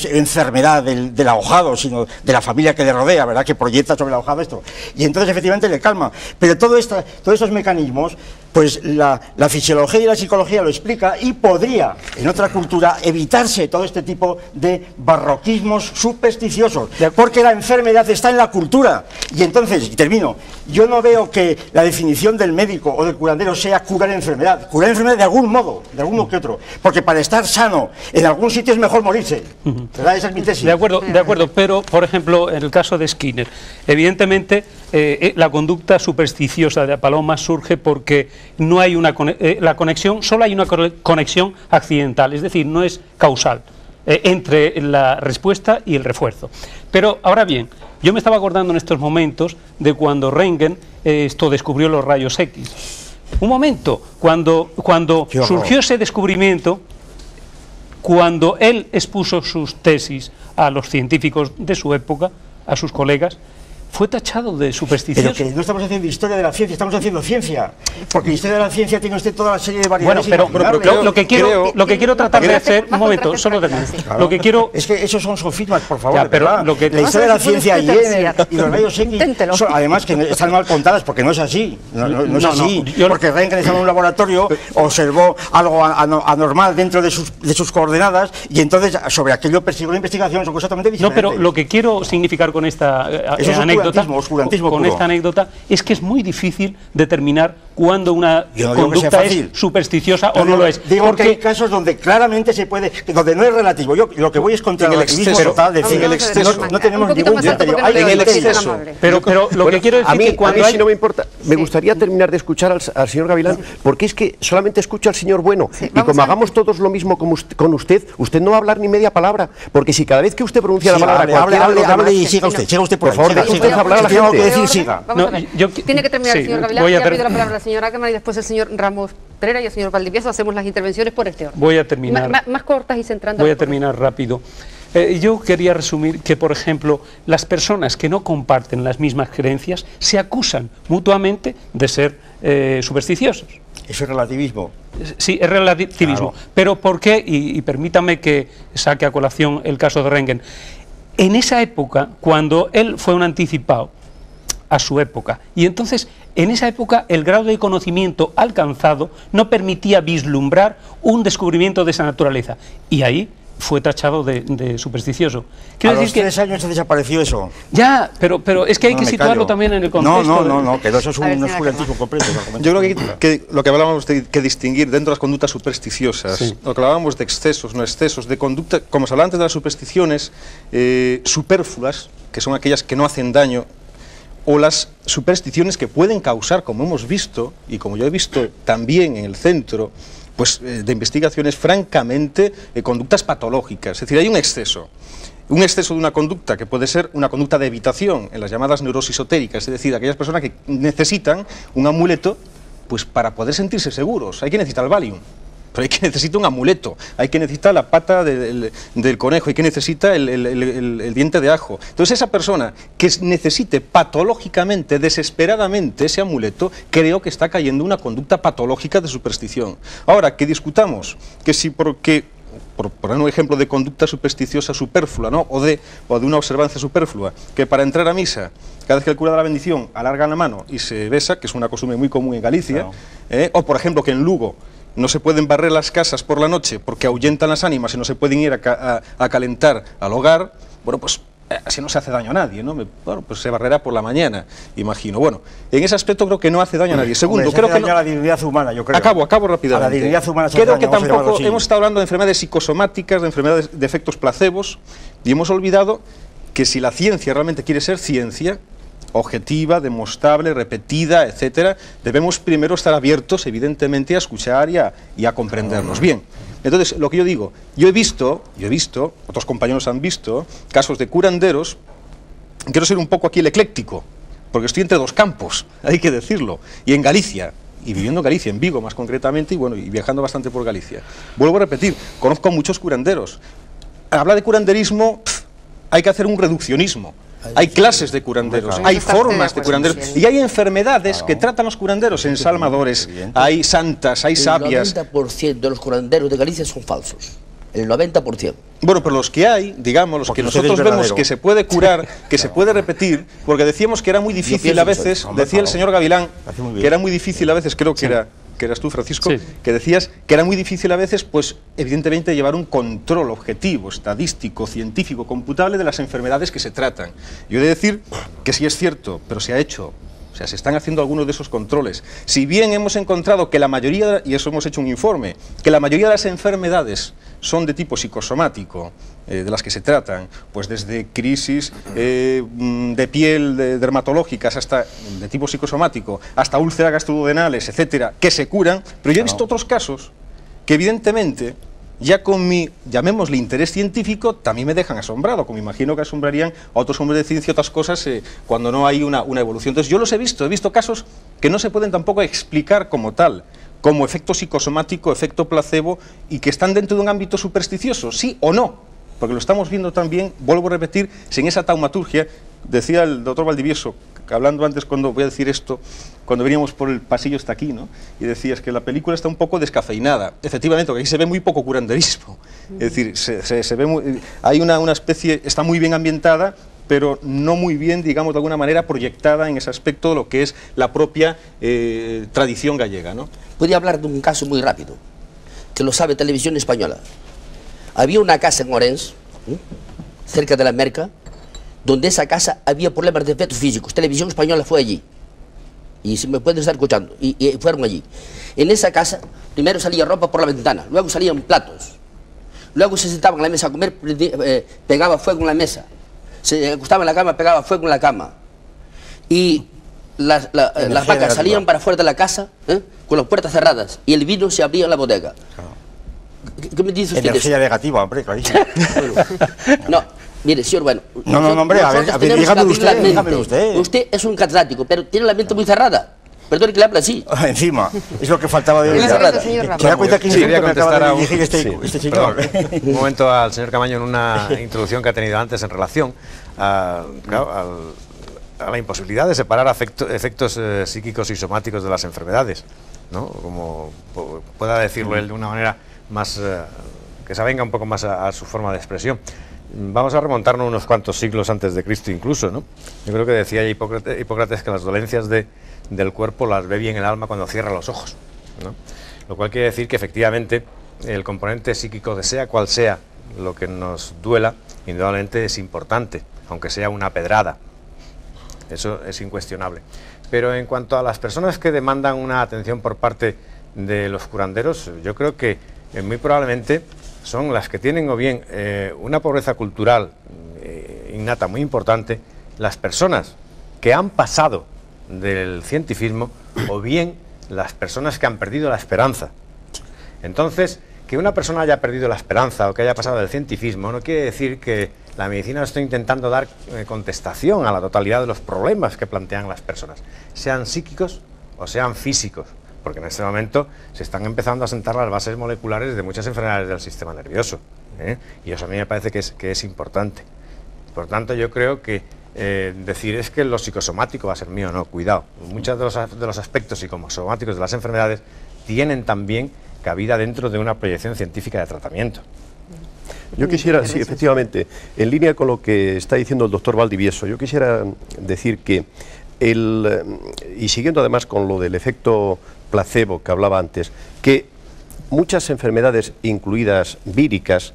enfermedad del ahojado, sino de la familia que le rodea, ¿verdad?, que proyecta sobre el ahojado esto. Y entonces efectivamente le calma. Pero todos estos mecanismos, pues la fisiología y la psicología lo explica, y podría, en otra cultura, evitarse todo este tipo de barroquismos supersticiosos, porque la enfermedad está en la cultura. Y entonces, y termino, yo no veo que la definición del médico o del curandero sea curar enfermedad de algún modo, de alguno que otro, porque para estar sano en algún sitio es mejor morirse, ¿verdad? Esa es mi tesis. De acuerdo, pero por ejemplo en el caso de Skinner, evidentemente la conducta supersticiosa de Paloma surge porque no hay la conexión, solo hay una conexión accidental, es decir, no es causal entre la respuesta y el refuerzo. Pero ahora bien, yo me estaba acordando en estos momentos de cuando Röntgen descubrió los rayos X. Un momento, cuando surgió ese descubrimiento, cuando él expuso sus tesis a los científicos de su época, a sus colegas, fue tachado de supersticioso. Pero que no estamos haciendo historia de la ciencia, estamos haciendo ciencia. Porque historia de la ciencia tiene usted toda la serie de variedades. Bueno, pero lo que quiero tratar de hacer, un momento, solo termino. Lo que quiero... Es que esos son sofismas, por favor. Ya, pero la historia de la ciencia y los rayos X, además que están mal contadas, porque no es así. No es así. Porque Röntgen estaba en un laboratorio, observó algo anormal dentro de sus coordenadas, y entonces sobre aquello persiguió la investigación, son exactamente diferentes. No, pero lo que quiero significar con esta anécdota, esta anécdota, es que es muy difícil determinar cuándo una conducta es supersticiosa o no lo es. Digo que hay casos donde claramente se puede, donde no es relativo. Yo lo que voy es contra el relativismo total, decir, en el exceso no tenemos ningún criterio. Hay en el exceso. Pero lo que quiero decir es que cuando si no me importa, me gustaría terminar de escuchar al señor Gavilán, porque es que solamente escucho al señor Bueno, y como hagamos todos lo mismo con usted no va a hablar ni media palabra, porque si cada vez que usted pronuncia la palabra hable y siga usted por favor. deja hablar a la tengo gente. que decir siga. Vamos a ver. Tiene que terminar sí, el señor Gavilán, voy a ya pido la palabra a la señora Ackerman y después el señor Ramos Pereira y el señor Valdivieso. Hacemos las intervenciones por este orden. Voy a terminar. Más cortas y centrando. Voy a terminar rápido. Yo quería resumir que, por ejemplo, las personas que no comparten las mismas creencias se acusan mutuamente de ser supersticiosos. Eso es relativismo. Sí, es relativismo. Claro. Pero ¿por qué? Y permítame que saque a colación el caso de Rengen. En esa época, cuando él fue un anticipado a su época, y entonces en esa época el grado de conocimiento alcanzado no permitía vislumbrar un descubrimiento de esa naturaleza, y ahí fue tachado de supersticioso. A los 3 años se desapareció eso. Ya, pero es que hay que situarlo también en el contexto. No, que eso es un oscurantismo completo. Yo creo que lo que hablábamos de que distinguir dentro de las conductas supersticiosas, sí, lo que hablábamos de excesos, no excesos, de conducta, como se hablaba antes de las supersticiones superfluas, que son aquellas que no hacen daño, o las supersticiones que pueden causar, como hemos visto, y como yo he visto también en el centro, pues de investigaciones, francamente, conductas patológicas. Es decir, hay un exceso de una conducta que puede ser una conducta de evitación en las llamadas neurosis esotéricas, es decir, aquellas personas que necesitan un amuleto pues para poder sentirse seguros. Hay que necesitar el Valium, pero hay que necesitar un amuleto, hay que necesitar la pata del conejo, hay que necesitar el diente de ajo. Entonces esa persona que necesite patológicamente, desesperadamente ese amuleto, creo que está cayendo en una conducta patológica de superstición. Ahora, que discutamos que si porque, por poner un ejemplo de conducta supersticiosa superflua, ¿no? o de una observancia superflua, que para entrar a misa, cada vez que el cura da la bendición, alarga la mano y se besa, que es una costumbre muy común en Galicia, claro. O por ejemplo que en Lugo no se pueden barrer las casas por la noche porque ahuyentan las ánimas y no se pueden ir a calentar al hogar, bueno, pues así no se hace daño a nadie, ¿no? Bueno, pues se barrerá por la mañana, imagino. Bueno, en ese aspecto creo que no hace daño a nadie. Segundo, creo que no... a la dignidad humana, yo creo. Acabo rápidamente. A la dignidad humana se creo daño, que tampoco hemos estado hablando de enfermedades psicosomáticas, de enfermedades de efectos placebos, y hemos olvidado que si la ciencia realmente quiere ser ciencia, objetiva, demostrable, repetida, etcétera, debemos primero estar abiertos, evidentemente, a escuchar y a comprendernos. Bien, entonces, lo que yo digo, yo he visto, otros compañeros han visto, casos de curanderos. Quiero ser un poco aquí el ecléctico, porque estoy entre dos campos, hay que decirlo, y en Galicia, y viviendo en Galicia, en Vigo más concretamente, y bueno, y viajando bastante por Galicia. Vuelvo a repetir, conozco a muchos curanderos. Habla de curanderismo, hay que hacer un reduccionismo. Hay clases de curanderos, hay formas de curanderos y hay enfermedades que tratan los curanderos, ensalmadores, hay santas, hay sabias. El 90% de los curanderos de Galicia son falsos, el 90%. Bueno, pero los que hay, digamos, los que nosotros vemos que se puede curar, que se puede repetir, porque decíamos que era muy difícil a veces, decía el señor Gavilán, que era muy difícil a veces, creo que eras tú, Francisco, que decías que era muy difícil a veces, pues evidentemente llevar un control objetivo, estadístico, científico, computable de las enfermedades que se tratan. Yo he de decir que sí es cierto, pero se ha hecho, o sea, se están haciendo algunos de esos controles. Si bien hemos encontrado que la mayoría, y eso hemos hecho un informe, que la mayoría de las enfermedades son de tipo psicosomático, de las que se tratan, pues desde crisis de piel dermatológicas hasta de tipo psicosomático, hasta úlceras gastroduodenales, etcétera, que se curan, pero yo he visto otros casos que evidentemente, ya con mi, llamémosle, interés científico, también me dejan asombrado, como imagino que asombrarían a otros hombres de ciencia otras cosas cuando no hay una evolución. Entonces yo los he visto casos que no se pueden tampoco explicar como tal, como efecto psicosomático, efecto placebo, y que están dentro de un ámbito supersticioso, sí o no. Porque lo estamos viendo también, vuelvo a repetir, sin esa taumaturgia. Decía el doctor Valdivieso, hablando antes, cuando voy a decir esto, cuando veníamos por el pasillo hasta aquí, ¿no? Y decías que la película está un poco descafeinada. Efectivamente, porque aquí se ve muy poco curanderismo. Es decir, se ve muy, hay una especie, está muy bien ambientada, pero no muy bien, digamos, de alguna manera proyectada en ese aspecto de lo que es la propia tradición gallega, ¿no? Podría hablar de un caso muy rápido, que lo sabe Televisión Española. Había una casa en Orense, cerca de la Merca, donde esa casa había problemas de efectos físicos. Televisión Española fue allí, y si me pueden estar escuchando, y fueron allí. En esa casa, primero salía ropa por la ventana, luego salían platos, luego se sentaban a la mesa a comer, pegaba fuego en la mesa, se acostaba en la cama, pegaba fuego en la cama, y las vacas salían para fuera de la casa, con las puertas cerradas, y el vino se abría en la bodega. ¿Qué me dice usted? Energía negativa, hombre, clarísimo. Bueno, no, Mire, señor, bueno... No, hombre, a ver, dígame usted. Usted es un catedrático, pero tiene la mente muy cerrada. Perdón que le hable así. Encima, es lo que faltaba de verdad. ¿Se da cuenta que quería me acaba contestar de dirigir este señor? Un momento al señor Camaño en una introducción que ha tenido antes en relación a la imposibilidad de separar efectos psíquicos y somáticos de las enfermedades, ¿no? Como pueda decirlo él de una manera más que se avenga un poco más a su forma de expresión. Vamos a remontarnos unos cuantos siglos antes de Cristo incluso, ¿no? Yo creo que decía ya Hipócrates que las dolencias del cuerpo las ve bien el alma cuando cierra los ojos, ¿no? Lo cual quiere decir que efectivamente el componente psíquico, de sea cual sea lo que nos duela, indudablemente es importante, aunque sea una pedrada. Eso es incuestionable. Pero en cuanto a las personas que demandan una atención por parte de los curanderos, yo creo que muy probablemente son las que tienen o bien una pobreza cultural innata muy importante, las personas que han pasado del cientificismo, o bien las personas que han perdido la esperanza. Entonces, que una persona haya perdido la esperanza o que haya pasado del cientificismo no quiere decir que la medicina está intentando dar contestación a la totalidad de los problemas que plantean las personas, sean psíquicos o sean físicos, porque en este momento se están empezando a sentar las bases moleculares de muchas enfermedades del sistema nervioso, y eso a mí me parece que es importante. Por tanto, yo creo que decir es que lo psicosomático va a ser mío, no, cuidado. Muchos de los aspectos psicosomáticos de las enfermedades tienen también cabida dentro de una proyección científica de tratamiento. Yo quisiera, sí, efectivamente, en línea con lo que está diciendo el doctor Valdivieso, yo quisiera decir que, y siguiendo además con lo del efecto placebo que hablaba antes, que muchas enfermedades, incluidas víricas,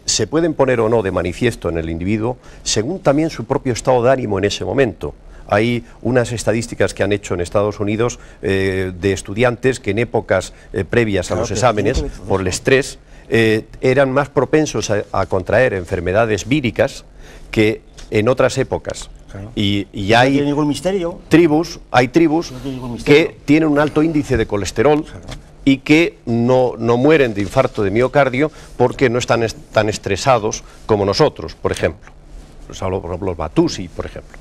se pueden poner o no de manifiesto en el individuo según también su propio estado de ánimo en ese momento. Hay unas estadísticas que han hecho en Estados Unidos de estudiantes que en épocas previas a los exámenes, por el estrés, eran más propensos a contraer enfermedades víricas que en otras épocas. Claro. Y ¿No hay tiene ningún misterio? hay tribus que tienen un alto índice de colesterol, y que no mueren de infarto de miocardio porque no están tan estresados como nosotros, por ejemplo. Pues hablo, por ejemplo, los Batusi, por ejemplo.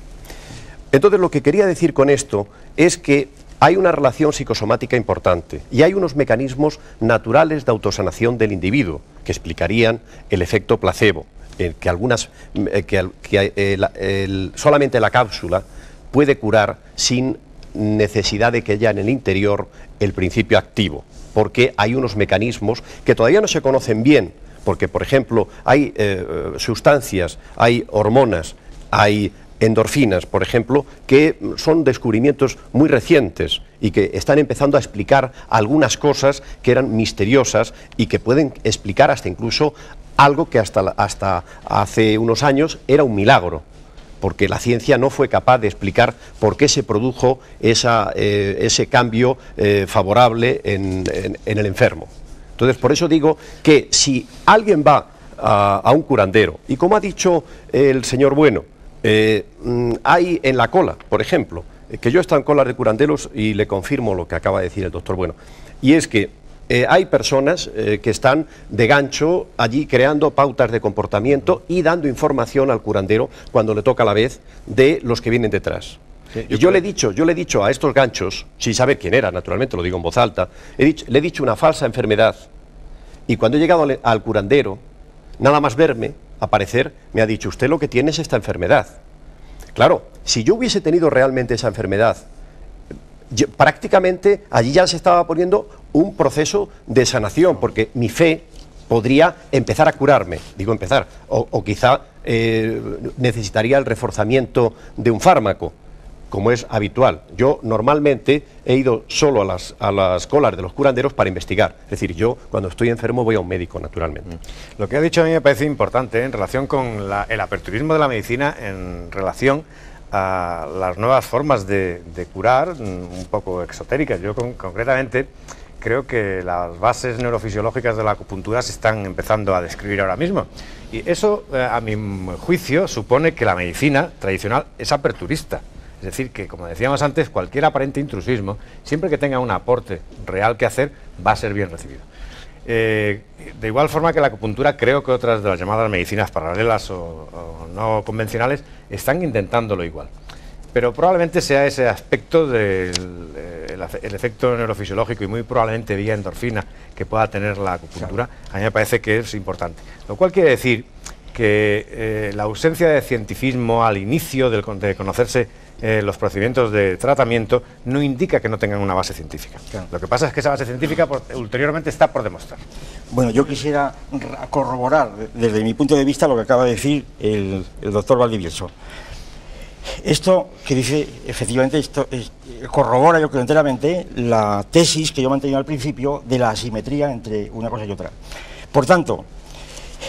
Entonces, lo que quería decir con esto es que hay una relación psicosomática importante y hay unos mecanismos naturales de autosanación del individuo que explicarían el efecto placebo, solamente la cápsula puede curar sin necesidad de que haya en el interior el principio activo, porque hay unos mecanismos que todavía no se conocen bien, porque, por ejemplo, hay sustancias, hay hormonas, hay endorfinas, por ejemplo, que son descubrimientos muy recientes y que están empezando a explicar algunas cosas que eran misteriosas y que pueden explicar hasta incluso algo que hasta hace unos años era un milagro, porque la ciencia no fue capaz de explicar por qué se produjo ese cambio favorable en el enfermo. Entonces, por eso digo que si alguien va a un curandero, y como ha dicho el señor Bueno, hay en la cola, por ejemplo, que yo he estado en colas de curanderos y le confirmo lo que acaba de decir el doctor Bueno, y es que hay personas que están de gancho allí creando pautas de comportamiento y dando información al curandero cuando le toca la vez de los que vienen detrás. Sí, y yo le he dicho a estos ganchos, sin saber quién era, naturalmente lo digo en voz alta, le he dicho una falsa enfermedad, y cuando he llegado al curandero, nada más verme aparecer, me ha dicho: usted lo que tiene es esta enfermedad. Claro, si yo hubiese tenido realmente esa enfermedad, prácticamente allí ya se estaba poniendo un proceso de sanación, porque mi fe podría empezar a curarme, digo empezar, o quizá necesitaría el reforzamiento de un fármaco, como es habitual. Yo normalmente he ido solo a las colas de los curanderos para investigar, es decir, yo cuando estoy enfermo voy a un médico, naturalmente. Lo que ha dicho a mí me parece importante en relación con el aperturismo de la medicina, en relación a las nuevas formas de curar, un poco exotéricas. Yo concretamente creo que las bases neurofisiológicas de la acupuntura se están empezando a describir ahora mismo, y eso, a mi juicio, supone que la medicina tradicional es aperturista. Es decir, que, como decíamos antes, cualquier aparente intrusismo, siempre que tenga un aporte real que hacer, va a ser bien recibido. De igual forma que la acupuntura, creo que otras de las llamadas medicinas paralelas o no convencionales están intentándolo igual. Pero probablemente sea ese aspecto del el efecto neurofisiológico y muy probablemente vía endorfina que pueda tener la acupuntura, a mí me parece que es importante. Lo cual quiere decir que la ausencia de cientificismo al inicio de conocerse los procedimientos de tratamiento no indica que no tengan una base científica. Claro. Lo que pasa es que esa base científica ulteriormente está por demostrar. Bueno, yo quisiera corroborar desde mi punto de vista lo que acaba de decir el doctor Valdivieso. Esto que dice, efectivamente, esto corrobora, yo creo enteramente, la tesis que yo mantenía al principio de la asimetría entre una cosa y otra. Por tanto,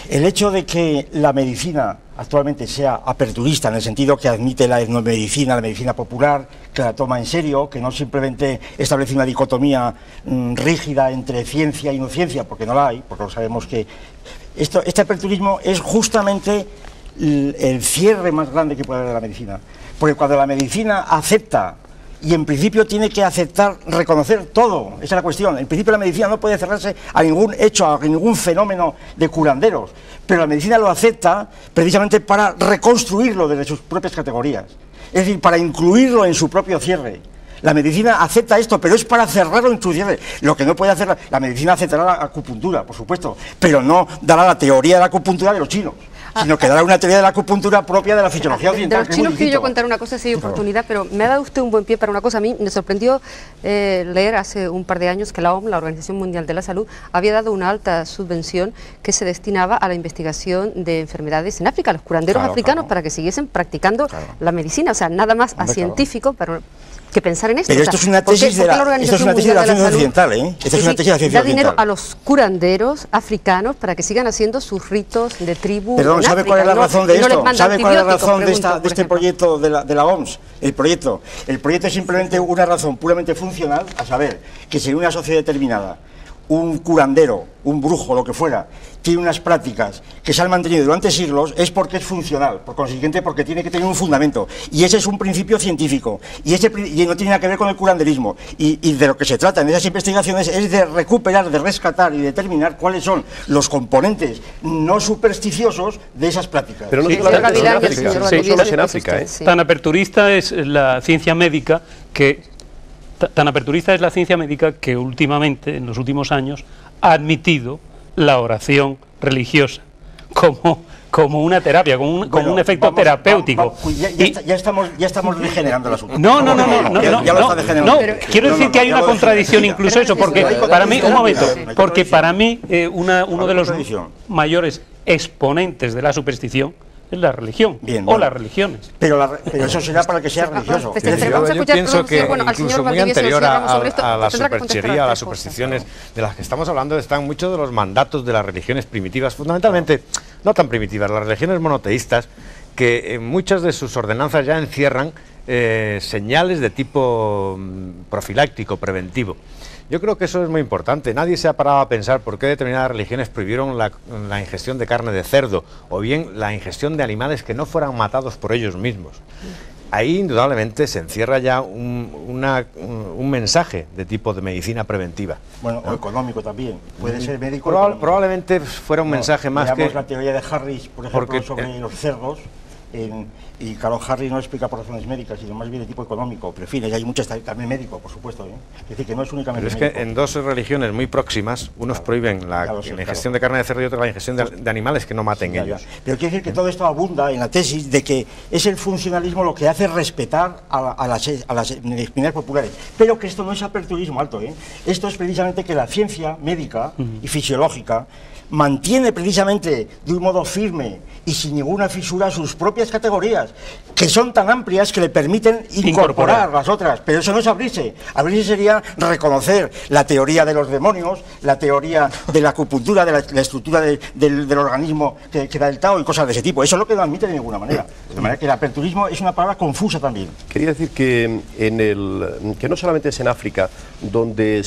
el hecho de que la medicina actualmente sea aperturista, en el sentido que admite la etnomedicina, la medicina popular, que la toma en serio, que no simplemente establece una dicotomía rígida entre ciencia y no ciencia, porque no la hay, porque lo sabemos que este aperturismo es justamente el cierre más grande que puede haber de la medicina, porque cuando la medicina acepta, y en principio tiene que aceptar, reconocer todo, esa es la cuestión. En principio la medicina no puede cerrarse a ningún hecho, a ningún fenómeno de curanderos, pero la medicina lo acepta precisamente para reconstruirlo desde sus propias categorías, es decir, para incluirlo en su propio cierre. La medicina acepta esto, pero es para cerrarlo en su cierre. Lo que no puede hacer la medicina aceptará la acupuntura, por supuesto, pero no dará la teoría de la acupuntura de los chinos, sino que dará una teoría de la acupuntura propia de la fisiología occidental. De los chinos quiero yo contar una cosa, si hay oportunidad, pero me ha dado usted un buen pie para una cosa. A mí me sorprendió leer hace un par de años que la OMS, la Organización Mundial de la Salud, había dado una alta subvención que se destinaba a la investigación de enfermedades en África, a los curanderos africanos, para que siguiesen practicando la medicina. O sea, nada más a científico para que pensar en esto. Pero esto es una tesis de la ciencia occidental, ¿eh? Esta es una tesis de la ciencia occidental. Da dinero a los curanderos africanos para que sigan haciendo sus ritos de tribu. Perdón, ¿sabe cuál es la razón de esto? ¿Sabe cuál es la razón de este proyecto de la OMS? El proyecto es simplemente una razón puramente funcional, a saber, que si en una sociedad determinada un curandero, un brujo, lo que fuera, tiene unas prácticas que se han mantenido durante siglos, es porque es funcional, por consiguiente porque tiene que tener un fundamento, y ese es un principio científico, y no tiene nada que ver con el curanderismo, y de lo que se trata en esas investigaciones es de recuperar, de rescatar y determinar cuáles son los componentes no supersticiosos de esas prácticas. Pero no solo es en África, ¿eh? Tan aperturista es la ciencia médica que últimamente, en los últimos años, ha admitido la oración religiosa como una terapia, como un efecto terapéutico. Ya estamos degenerando el asunto. No, quiero decir que hay una contradicción incluso eso, porque para mí, uno de los mayores exponentes de la superstición es la religión, las religiones. Pero eso será para que sea religioso. Yo pienso que incluso muy anterior a la superchería, a las supersticiones de las que estamos hablando, están muchos de los mandatos de las religiones primitivas, fundamentalmente, no tan primitivas, las religiones monoteístas, que en muchas de sus ordenanzas ya encierran señales de tipo profiláctico, preventivo. Yo creo que eso es muy importante. Nadie se ha parado a pensar por qué determinadas religiones prohibieron la ingestión de carne de cerdo o bien la ingestión de animales que no fueran matados por ellos mismos. Ahí indudablemente se encierra ya un mensaje de tipo de medicina preventiva. Bueno, o económico también. Puede ser médico. Probablemente fuera un mensaje más que... la teoría de Harris, por ejemplo, sobre los cerdos. Y Carol Harris no explica por razones médicas, sino más bien de tipo económico, pero en fin, hay muchas también médico, por supuesto, ¿eh? Es decir, que no es únicamente médico. Pero es que en dos religiones muy próximas, unos prohíben la ingestión de carne de cerdo y otros la ingestión de animales que no maten ellos. Pero quiere decir que todo esto abunda en la tesis de que es el funcionalismo lo que hace respetar a las medicinas populares, pero que esto no es aperturismo alto, ¿eh? Esto es precisamente que la ciencia médica y fisiológica mantiene precisamente de un modo firme y sin ninguna fisura sus propias categorías, que son tan amplias que le permiten incorporar las otras, pero eso no es abrirse. Abrirse sería reconocer la teoría de los demonios, la teoría de la acupuntura, de la estructura del organismo que da el Tao y cosas de ese tipo. Eso es lo que no admite de ninguna manera. De manera que el aperturismo es una palabra confusa también. Quería decir que que no solamente es en África donde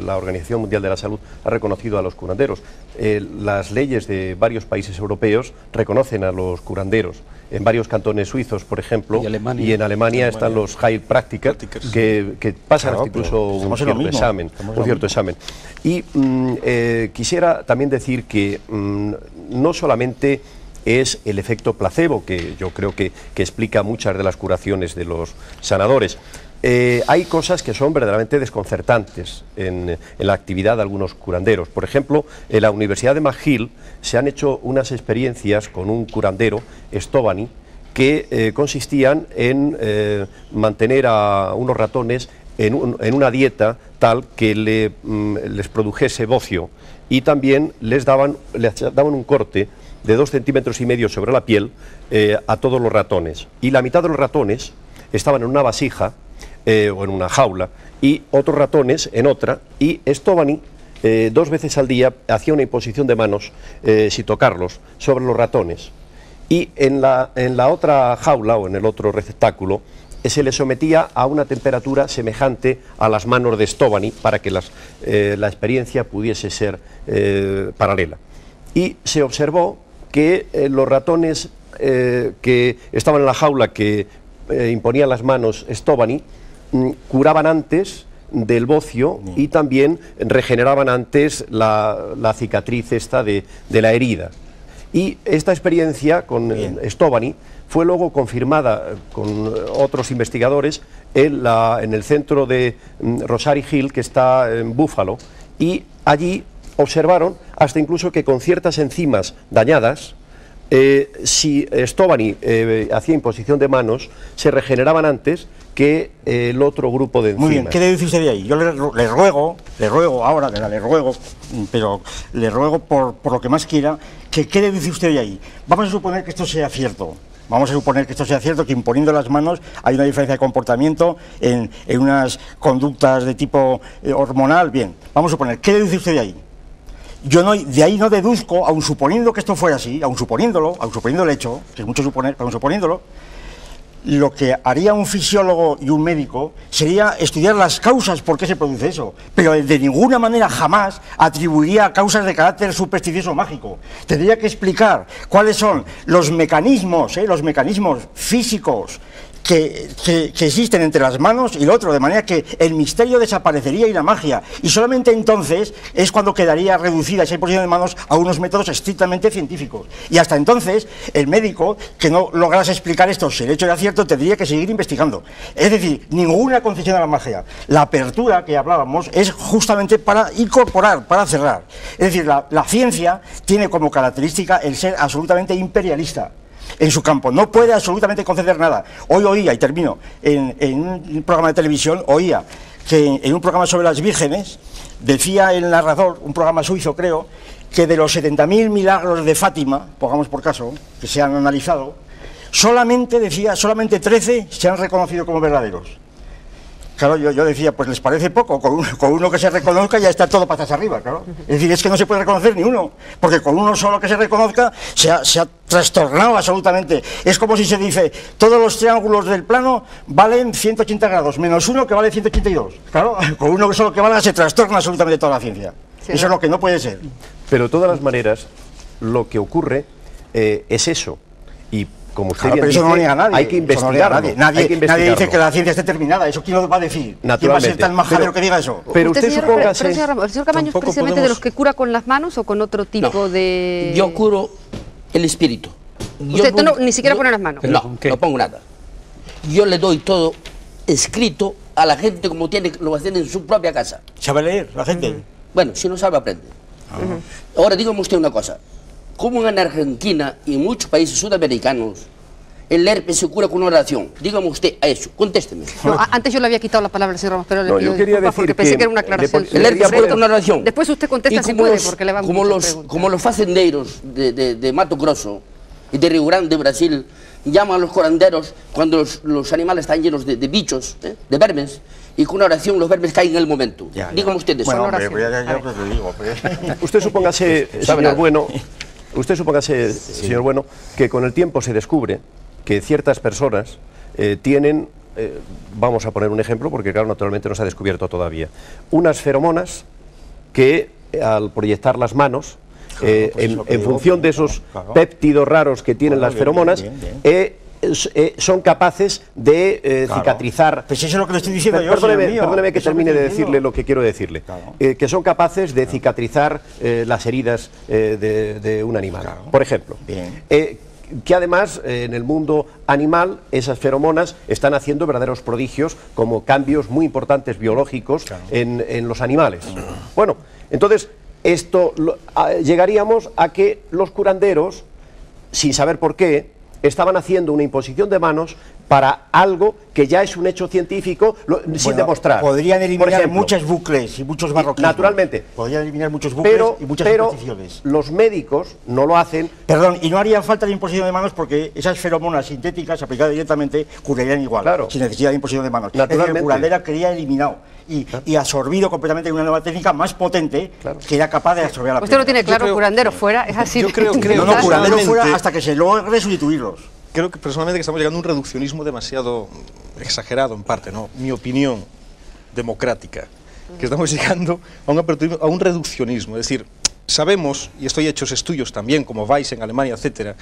la Organización Mundial de la Salud ha reconocido a los curanderos. las leyes de varios países europeos reconocen a los curanderos. En varios cantones suizos, por ejemplo, y en Alemania están los Heilpraktiker, que pasan hasta incluso un cierto examen. Y quisiera también decir que no solamente es el efecto placebo, que yo creo que explica muchas de las curaciones de los sanadores. Hay cosas que son verdaderamente desconcertantes en la actividad de algunos curanderos. Por ejemplo, en la Universidad de McGill se han hecho unas experiencias con un curandero, Stovany, que consistían en mantener a unos ratones en una dieta tal que les produjese bocio, y también les daban un corte de 2,5 centímetros sobre la piel a todos los ratones, y la mitad de los ratones estaban en una vasija o en una jaula, y otros ratones en otra, y Stovany 2 veces al día hacía una imposición de manos, sin tocarlos, sobre los ratones, y en la otra jaula o en el otro receptáculo se les sometía a una temperatura semejante a las manos de Stovany para que la experiencia pudiese ser paralela. Y se observó que los ratones que estaban en la jaula, que imponían las manos Stovany, curaban antes del bocio y también regeneraban antes la cicatriz esta de la herida. Y esta experiencia con Stovany fue luego confirmada con otros investigadores en el centro de Rosary Hill, que está en Buffalo, y allí observaron hasta incluso que con ciertas enzimas dañadas, si Stovany hacía imposición de manos, se regeneraban antes que el otro grupo de enzimas. Muy bien, ¿qué deduce usted de ahí? Yo le ruego ahora, le ruego, pero le ruego por lo que más quiera, que ¿qué deduce usted de ahí? Vamos a suponer que esto sea cierto. Vamos a suponer que esto sea cierto, que imponiendo las manos hay una diferencia de comportamiento en unas conductas de tipo hormonal. Bien, vamos a suponer, ¿qué deduce usted de ahí? Yo de ahí no deduzco, aun suponiendo que esto fuera así, aun suponiendo el hecho, que es mucho suponer, aun suponiéndolo, lo que haría un fisiólogo y un médico sería estudiar las causas por qué se produce eso, pero de ninguna manera jamás atribuiría a causas de carácter supersticioso o mágico. Tendría que explicar cuáles son los mecanismos físicos que existen entre las manos y lo otro, de manera que el misterio desaparecería y la magia, y solamente entonces es cuando quedaría reducida esa imposición de manos a unos métodos estrictamente científicos. Y hasta entonces el médico que no lograse explicar esto, si el hecho era cierto, tendría que seguir investigando. Es decir, ninguna concesión a la magia. La apertura que hablábamos es justamente para incorporar, para cerrar. Es decir, la ciencia tiene como característica el ser absolutamente imperialista en su campo, no puede absolutamente conceder nada. Hoy oía, y termino, en un programa de televisión, oía que en un programa sobre las vírgenes, decía el narrador, un programa suizo creo, que de los 70.000 milagros de Fátima, pongamos por caso, que se han analizado, solamente 13 se han reconocido como verdaderos. Claro, yo decía, pues les parece poco, con uno que se reconozca ya está todo patas arriba, claro. Es decir, es que no se puede reconocer ni uno, porque con uno solo que se reconozca se ha trastornado absolutamente. Es como si se dice, todos los triángulos del plano valen 180 grados, menos uno que vale 182. Claro, con uno solo que valga se trastorna absolutamente toda la ciencia. Sí. Eso es lo que no puede ser. Pero de todas las maneras, lo que ocurre es eso, y como usted bien dice, eso no lo niega nadie, hay que investigarlo. Nadie dice que la ciencia esté terminada. ¿Eso quién lo va a decir? ¿Quién va a ser tan majadero que diga eso? Pero usted supóngase... Pero el señor Camaño es precisamente de los que cura con las manos o con otro tipo de... Yo curo el espíritu. Usted ni siquiera pone las manos. No pongo nada. Yo le doy todo escrito a la gente como lo hacen en su propia casa. ¿Sabe leer la gente? Bueno, si no sabe, aprende. Ahora, dígame usted una cosa. Como en Argentina y en muchos países sudamericanos el herpes se cura con una oración. Dígame usted a eso, contésteme. No, antes yo le había quitado la palabra al señor Ramos, pero no, yo quería decir porque pensé que era una aclaración. El herpes se cura con una oración. Después usted contesta si puede, porque le vamos a como los fazendeiros de Mato Grosso y de Río Grande, Brasil, llaman a los curanderos cuando los animales están llenos de bichos, de vermes, y con una oración los vermes caen en el momento. Dígame usted de eso. Bueno, hombre, digo. Usted supóngase, señor Bueno... Usted supóngase, señor Bueno, que con el tiempo se descubre que ciertas personas tienen, vamos a poner un ejemplo, porque claro, naturalmente no se ha descubierto todavía, unas feromonas que al proyectar las manos en función de esos péptidos raros que tienen las feromonas, son capaces de cicatrizar. Pues eso es lo que le estoy diciendo yo. Perdóneme que termine de decirle lo que quiero decirle. Que son capaces de cicatrizar las heridas de un animal. Por ejemplo. Que además en el mundo animal esas feromonas están haciendo verdaderos prodigios, como cambios muy importantes biológicos en los animales. Bueno, entonces llegaríamos a que los curanderos, sin saber por qué, estaban haciendo una imposición de manos para algo que ya es un hecho científico sin demostrar. Podrían eliminar muchos bucles y muchos barroquismos. Naturalmente. Podrían eliminar muchos bucles y muchas supersticiones. Los médicos no lo hacen. Perdón, y no harían falta de imposición de manos porque esas feromonas sintéticas aplicadas directamente curarían igual, sin necesidad de imposición de manos. Naturalmente. El curandera quería eliminado y absorbido completamente en una nueva técnica más potente que era capaz de absorber a la Usted lo tiene claro, curandero fuera, es así. Yo creo no, curandero fuera hasta que se logre sustituirlos. Creo que personalmente que estamos llegando a un reduccionismo demasiado exagerado en parte, ¿no? Mi opinión democrática, que estamos llegando a un reduccionismo, es decir, sabemos, y esto hay hechos estudios también, como Weiss en Alemania, etcétera,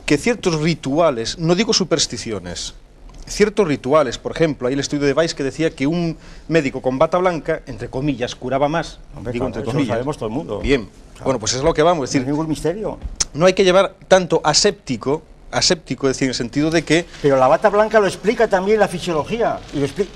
que ciertos rituales, no digo supersticiones, ciertos rituales, por ejemplo, hay el estudio de Weiss que decía que un médico con bata blanca, entre comillas, curaba más. Hombre, digo entre comillas. Eso lo sabemos todo el mundo. Bien, bueno, pues es lo que vamos, es decir, no hay ningún misterio. No hay que llevar tanto aséptico, es decir, en el sentido de que... Pero la bata blanca lo explica también la fisiología.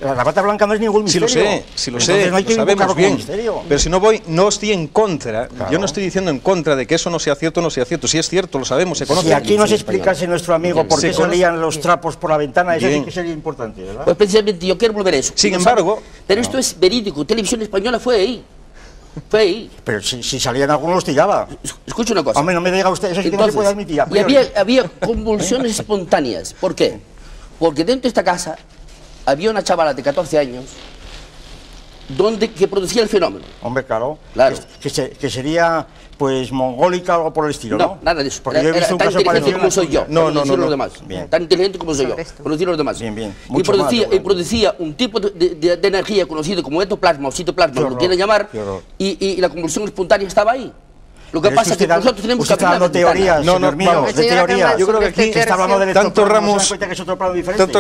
La bata blanca no es ningún misterio. Sí lo sé, no hay que lo sabemos bien. Misterio. Pero si no estoy en contra, yo no estoy diciendo en contra de que eso no sea cierto, Si es cierto, lo sabemos, se conoce. Si aquí nos explicase nuestro amigo por qué salían los trapos por la ventana, eso sí que sería importante, ¿verdad? Pues precisamente yo quiero volver a eso. Sin embargo... Pero esto es verídico, Televisión Española fue ahí. Fue ahí. Pero si salían algunos, los tiraba. Escucha una cosa. Hombre, no me diga usted, eso sí que no se puede admitir. Y había convulsiones espontáneas. ¿Por qué? Porque dentro de esta casa había una chavala de 14 años que producía el fenómeno. Hombre, claro. Que sería, pues, mongólica o algo por el estilo, ¿no? No, nada de eso. Porque yo he visto un caso parecido como soy yo. No. Los demás. Tan inteligente como soy yo. Producir los demás. Bien. Y producía un tipo de energía conocido como ectoplasma o citoplasma, lo quieran llamar, y la convulsión espontánea estaba ahí. Lo que pasa es que nosotros tenemos que está dando teorías, señor mío, de teoría. Yo creo que aquí está hablando de tanto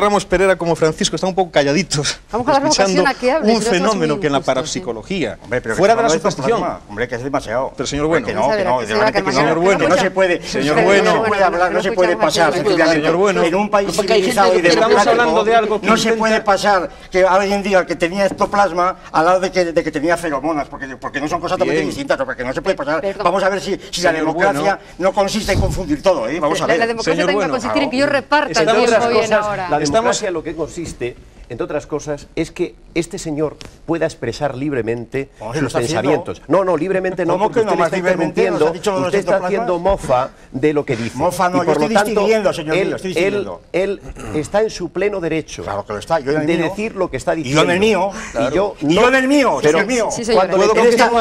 Ramos Pereira como Francisco están un poco calladitos, vamos a dar ocasión a que hable, un fenómeno que en la parapsicología, fuera de la superstición. Hombre, que es demasiado. Pero señor Bueno, señor Bueno, no se puede, señor Bueno, no se puede hablar, no se puede pasar, señor Bueno, en un país civilizado y democrático, no se puede pasar que alguien diga que tenía ectoplasma al lado de que tenía feromonas, porque no son cosas totalmente distintas, porque no se puede pasar. Vamos a ver si la democracia no consiste en confundir todo, ¿eh? Vamos a ver. La democracia tiene que consistir en que yo reparta el tiempo bien ahora. La democracia lo que consiste, entre otras cosas, es que este señor pueda expresar libremente sus pensamientos. No, libremente no, porque usted está interrumpiendo, usted está haciendo mofa de lo que dice. Mofa no, yo estoy distinguiendo, señor mío, estoy distinguiendo. Él está en su pleno derecho de decir lo que está diciendo. Y yo en el mío. Y yo en el mío, señor mío.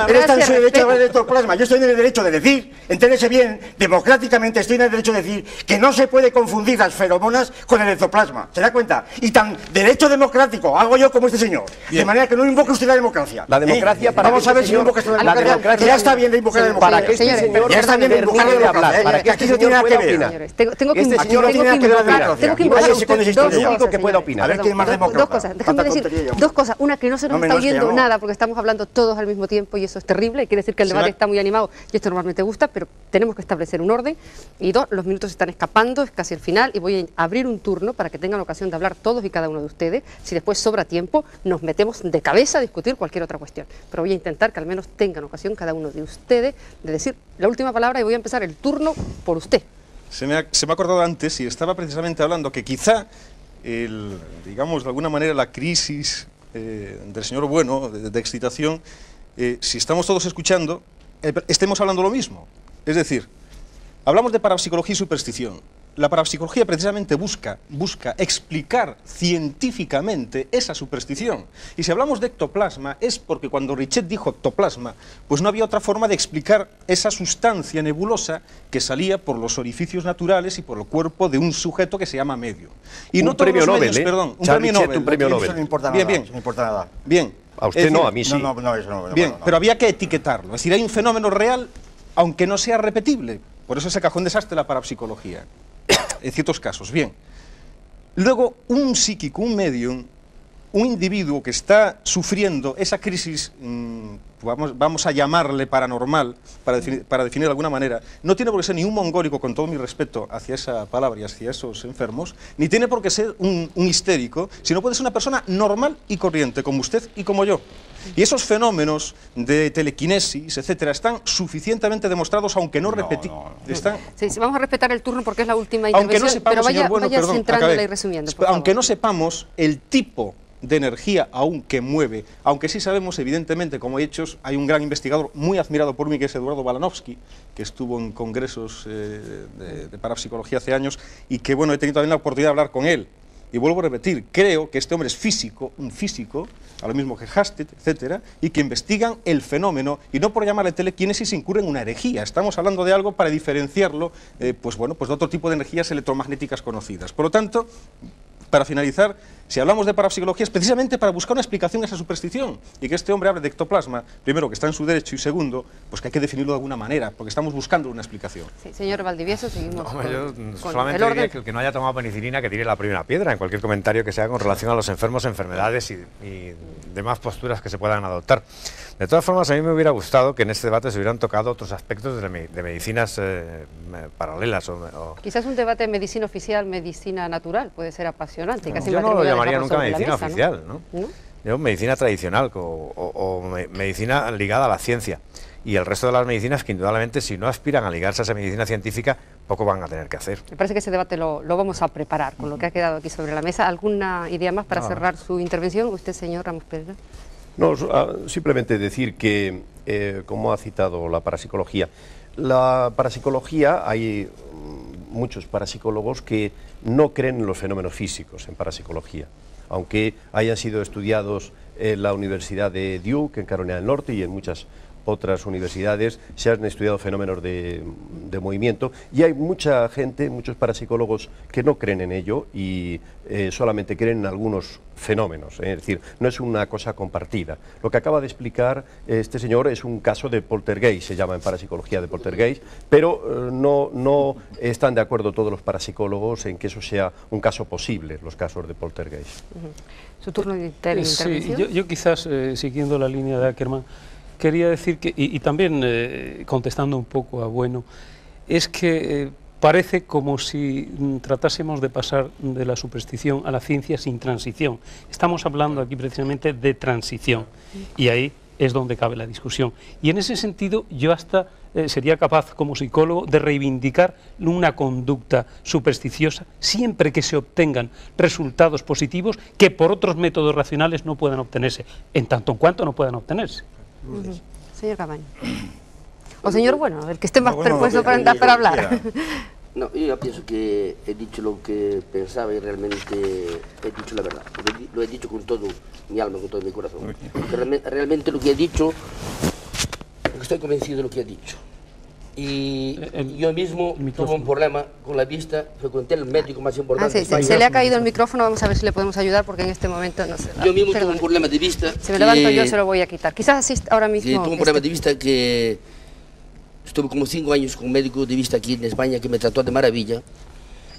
Él está en su derecho de hablar de ectoplasma, yo estoy en el derecho de decir, entérese bien, democráticamente estoy en el derecho de decir que no se puede confundir las feromonas con el ectoplasma. ¿Se da cuenta? Y tan derecho democrático hago yo como este señor. Bien. De manera que no invoque usted la democracia. La democracia para vamos a ver si no invoca usted la democracia. Ya está bien de invocar la democracia. Para que este señor ya está bien de invocar la democracia. Para que este señor pueda opinar. Tengo que invocar lo único que pueda opinar. A ver quién es más demócrata. Dos cosas, déjenme decir dos cosas. Una, que no se nos está oyendo nada porque estamos hablando todos al mismo tiempo y eso es terrible. Y quiere decir que el debate está muy animado y esto normalmente gusta, pero tenemos que establecer un orden. Y dos, los minutos están escapando, es casi el final y voy a abrir un turno para que tengan ocasión de hablar todos y cada uno de ustedes. Si después sobra tiempo, nos metemos de cabeza a discutir cualquier otra cuestión. Pero voy a intentar que al menos tengan ocasión cada uno de ustedes de decir la última palabra y voy a empezar el turno por usted. Se me ha acordado antes y estaba precisamente hablando que quizá, digamos, de alguna manera la crisis del señor Bueno, de excitación, si estamos todos escuchando, estemos hablando lo mismo. Es decir, hablamos de parapsicología y superstición. La parapsicología precisamente busca explicar científicamente esa superstición. Y si hablamos de ectoplasma es porque cuando Richet dijo ectoplasma, pues no había otra forma de explicar esa sustancia nebulosa que salía por los orificios naturales y por el cuerpo de un sujeto que se llama medio. Y un no premio todos los Nobel, medios, perdón, un Charlie premio Chet, Nobel. un premio Nobel. Eso no importa nada. Bien. No importa nada. Bien. A usted no, a mí sí. No, eso no. Bien, pero había que etiquetarlo. Es decir, hay un fenómeno real aunque no sea repetible. Por eso ese cajón desastre de la parapsicología, en ciertos casos. Bien. Luego, un psíquico, un medium, un individuo que está sufriendo esa crisis, vamos a llamarle paranormal, para definir de alguna manera, no tiene por qué ser ni un mongólico, con todo mi respeto hacia esa palabra y hacia esos enfermos, ni tiene por qué ser un histérico, sino puede ser una persona normal y corriente, como usted y como yo. Y esos fenómenos de telequinesis, etcétera, están suficientemente demostrados, aunque no repetidos. Sí, vamos a respetar el turno porque es la última intervención, aunque no sepamos, pero señor Bueno, vaya perdón, centrándola y resumiendo, por aunque favor. no sepamos el tipo de energía aún que mueve, aunque sí sabemos, evidentemente, como hechos, hay un gran investigador muy admirado por mí, que es Eduardo Balanovsky, que estuvo en congresos de parapsicología hace años, y que, bueno, he tenido también la oportunidad de hablar con él. Y vuelvo a repetir, creo que este hombre es físico, un físico, a lo mismo que Hasted, etcétera, y que investigan el fenómeno, y no por llamarle telequinesis incurren en una herejía. Estamos hablando de algo para diferenciarlo, pues bueno, pues de otro tipo de energías electromagnéticas conocidas. Por lo tanto, para finalizar, si hablamos de parapsicología es precisamente para buscar una explicación a esa superstición, y que este hombre hable de ectoplasma, primero, que está en su derecho, y segundo, pues que hay que definirlo de alguna manera, porque estamos buscando una explicación. Sí, señor Valdivieso, seguimos yo con solamente el orden. diría que el que no haya tomado penicilina que tire la primera piedra en cualquier comentario que se haga con relación a los enfermos, enfermedades y demás posturas que se puedan adoptar. De todas formas, a mí me hubiera gustado que en este debate se hubieran tocado otros aspectos de medicinas paralelas. Quizás un debate de medicina oficial, medicina natural, puede ser apasionante. Casi Yo no lo llamaría nunca sobre la medicina mesa, oficial, ¿no? ¿No? Yo, medicina tradicional o medicina ligada a la ciencia. Y el resto de las medicinas que indudablemente, si no aspiran a ligarse a esa medicina científica, poco van a tener que hacer. Me parece que ese debate lo vamos a preparar con lo que ha quedado aquí sobre la mesa. ¿Alguna idea más para cerrar su intervención? Usted, señor Ramos Pereira. No, simplemente decir que, como ha citado la parapsicología, hay muchos parapsicólogos que no creen en los fenómenos físicos en parapsicología, aunque hayan sido estudiados en la Universidad de Duke, en Carolina del Norte, y en muchas otras universidades se han estudiado fenómenos de movimiento, y hay mucha gente, muchos parapsicólogos que no creen en ello y solamente creen en algunos fenómenos, es decir, no es una cosa compartida. Lo que acaba de explicar este señor es un caso de poltergeist, se llama en parapsicología de poltergeist, pero no están de acuerdo todos los parapsicólogos en que eso sea un caso posible, los casos de poltergeist. Su turno de intervención. Sí, yo quizás, siguiendo la línea de Ackerman, quería decir que, y también contestando un poco a Bueno, es que parece como si tratásemos de pasar de la superstición a la ciencia sin transición. Estamos hablando aquí precisamente de transición, y ahí es donde cabe la discusión. Y en ese sentido yo hasta sería capaz como psicólogo de reivindicar una conducta supersticiosa siempre que se obtengan resultados positivos que por otros métodos racionales no puedan obtenerse, en tanto en cuanto no puedan obtenerse. Señor Camaño. O señor Bueno, el que esté más propuesto para hablar. No, yo ya pienso que he dicho lo que pensaba y realmente he dicho la verdad. Lo he dicho con todo mi alma, con todo mi corazón. Porque realmente lo que he dicho, estoy convencido de lo que he dicho. Y yo mismo tuve un problema con la vista, frecuenté el médico más importante. Se le ha caído el micrófono, vamos a ver si le podemos ayudar porque en este momento no sé. Yo mismo tuve un problema de vista. Si me levanto yo se lo voy a quitar. Quizás así ahora mismo. Tuve un problema de vista que estuve como 5 años con un médico de vista aquí en España que me trató de maravilla,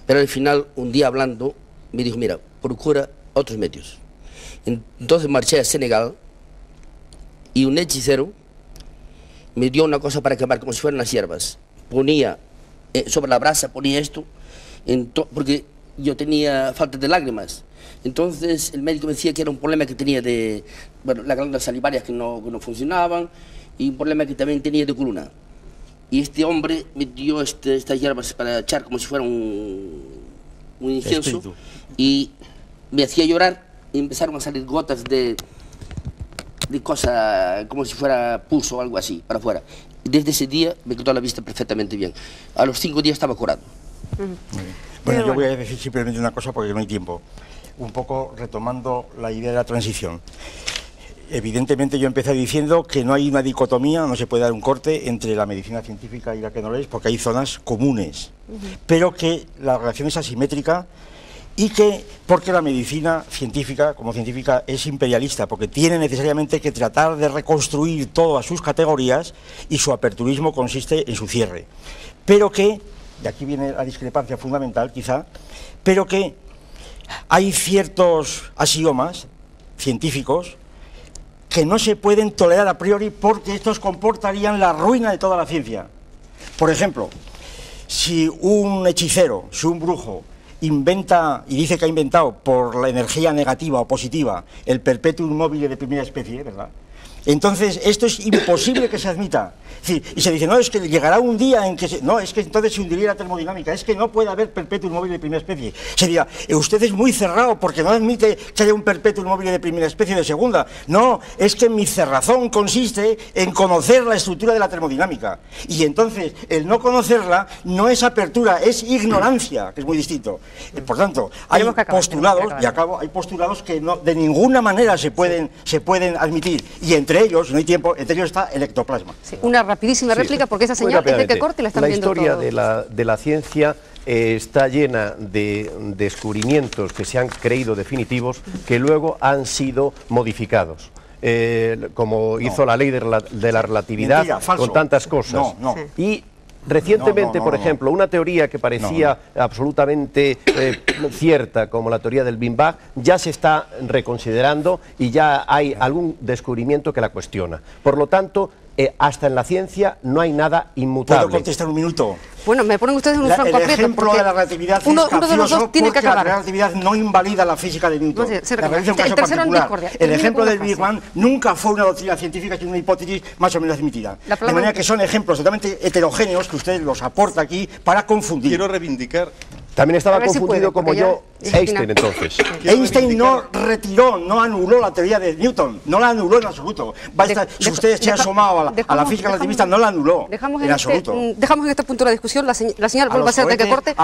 pero al final, un día hablando, me dijo, mira, procura otros medios. Entonces marché a Senegal y un hechicero me dio una cosa para quemar como si fueran las hierbas. Ponía sobre la brasa, ponía esto, porque yo tenía falta de lágrimas. Entonces el médico me decía que era un problema que tenía de, bueno, las glándulas salivarias que no funcionaban, y un problema que también tenía de columna. Y este hombre me dio estas hierbas para echar como si fuera un incienso, espíritu, y me hacía llorar y empezaron a salir gotas de cosa, como si fuera pus o algo así, para afuera. Desde ese día me quitó la vista perfectamente bien. A los 5 días estaba curado. Bueno, yo voy a decir simplemente una cosa porque no hay tiempo. Un poco retomando la idea de la transición. Evidentemente yo empecé diciendo que no hay una dicotomía, no se puede dar un corte entre la medicina científica y la que no lo es, porque hay zonas comunes, pero que la relación es asimétrica y que porque la medicina científica, como científica, es imperialista, porque tiene necesariamente que tratar de reconstruir todas sus categorías y su aperturismo consiste en su cierre. Pero que, y aquí viene la discrepancia fundamental quizá, pero que hay ciertos axiomas científicos que no se pueden tolerar a priori porque estos comportarían la ruina de toda la ciencia. Por ejemplo, si un hechicero, si un brujo inventa y dice que ha inventado por la energía negativa o positiva el perpetuum mobile de primera especie, ¿verdad? Entonces esto es imposible que se admita. Es decir, y se dice, no, es que llegará un día en que... No, es que entonces se hundiría la termodinámica, es que no puede haber perpetuum mobile de primera especie. Se dirá, usted es muy cerrado porque no admite que haya un perpetuum mobile de primera especie o de segunda. No, es que mi cerrazón consiste en conocer la estructura de la termodinámica. Y entonces, el no conocerla no es apertura, es ignorancia, que es muy distinto. Por tanto, hay postulados, y acabo, hay postulados que no, de ninguna manera se pueden admitir. Y entre ellos, no hay tiempo, entre ellos está el ectoplasma. Sí, una rapidísima réplica, porque esa señal desde que corte la están viendo todos. La historia de la ciencia está llena de descubrimientos que se han creído definitivos que luego han sido modificados. Como hizo la ley de la relatividad. Mentira, con tantas cosas. Y recientemente, por ejemplo, una teoría que parecía absolutamente cierta, como la teoría del Big Bang, ya se está reconsiderando y ya hay algún descubrimiento que la cuestiona. Por lo tanto, hasta en la ciencia no hay nada inmutable. ¿Puedo contestar un minuto? Bueno, me ponen ustedes en un franco aprieto. El ejemplo de la relatividad es uno de los dos tiene que acabar. La relatividad no invalida la física de Newton. No sé, un caso particular. El ejemplo del Big Bang nunca fue una doctrina científica, sino una hipótesis más o menos admitida. De manera que son ejemplos totalmente heterogéneos que usted los aporta aquí para confundir. Quiero reivindicar... También estaba confundido como yo Einstein, entonces. Einstein no retiró, no anuló la teoría de Newton, no la anuló en absoluto. Si ustedes se han asomado a la física relativista, no la anuló en absoluto. Dejamos en este punto la discusión, la señal vuelve a ser de que corte.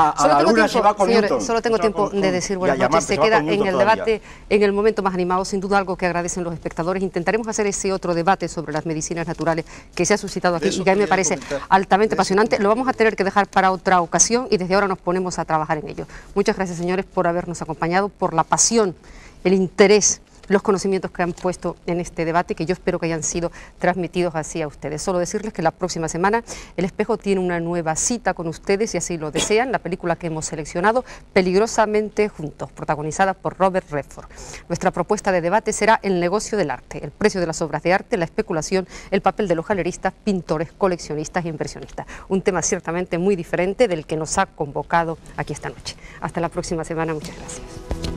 Solo tengo tiempo de decir buenas noches. Se queda en el debate, en el momento más animado, sin duda algo que agradecen los espectadores. Intentaremos hacer ese otro debate sobre las medicinas naturales que se ha suscitado aquí y que a mí me parece altamente apasionante. Lo vamos a tener que dejar para otra ocasión y desde ahora nos ponemos a trabajar en ello. Muchas gracias, señores, por habernos acompañado, por la pasión, el interés, los conocimientos que han puesto en este debate, que yo espero que hayan sido transmitidos así a ustedes. Solo decirles que la próxima semana El Espejo tiene una nueva cita con ustedes, si así lo desean, la película que hemos seleccionado, Peligrosamente Juntos, protagonizada por Robert Redford. Nuestra propuesta de debate será el negocio del arte, el precio de las obras de arte, la especulación, el papel de los galeristas, pintores, coleccionistas e inversionistas. Un tema ciertamente muy diferente del que nos ha convocado aquí esta noche. Hasta la próxima semana, muchas gracias.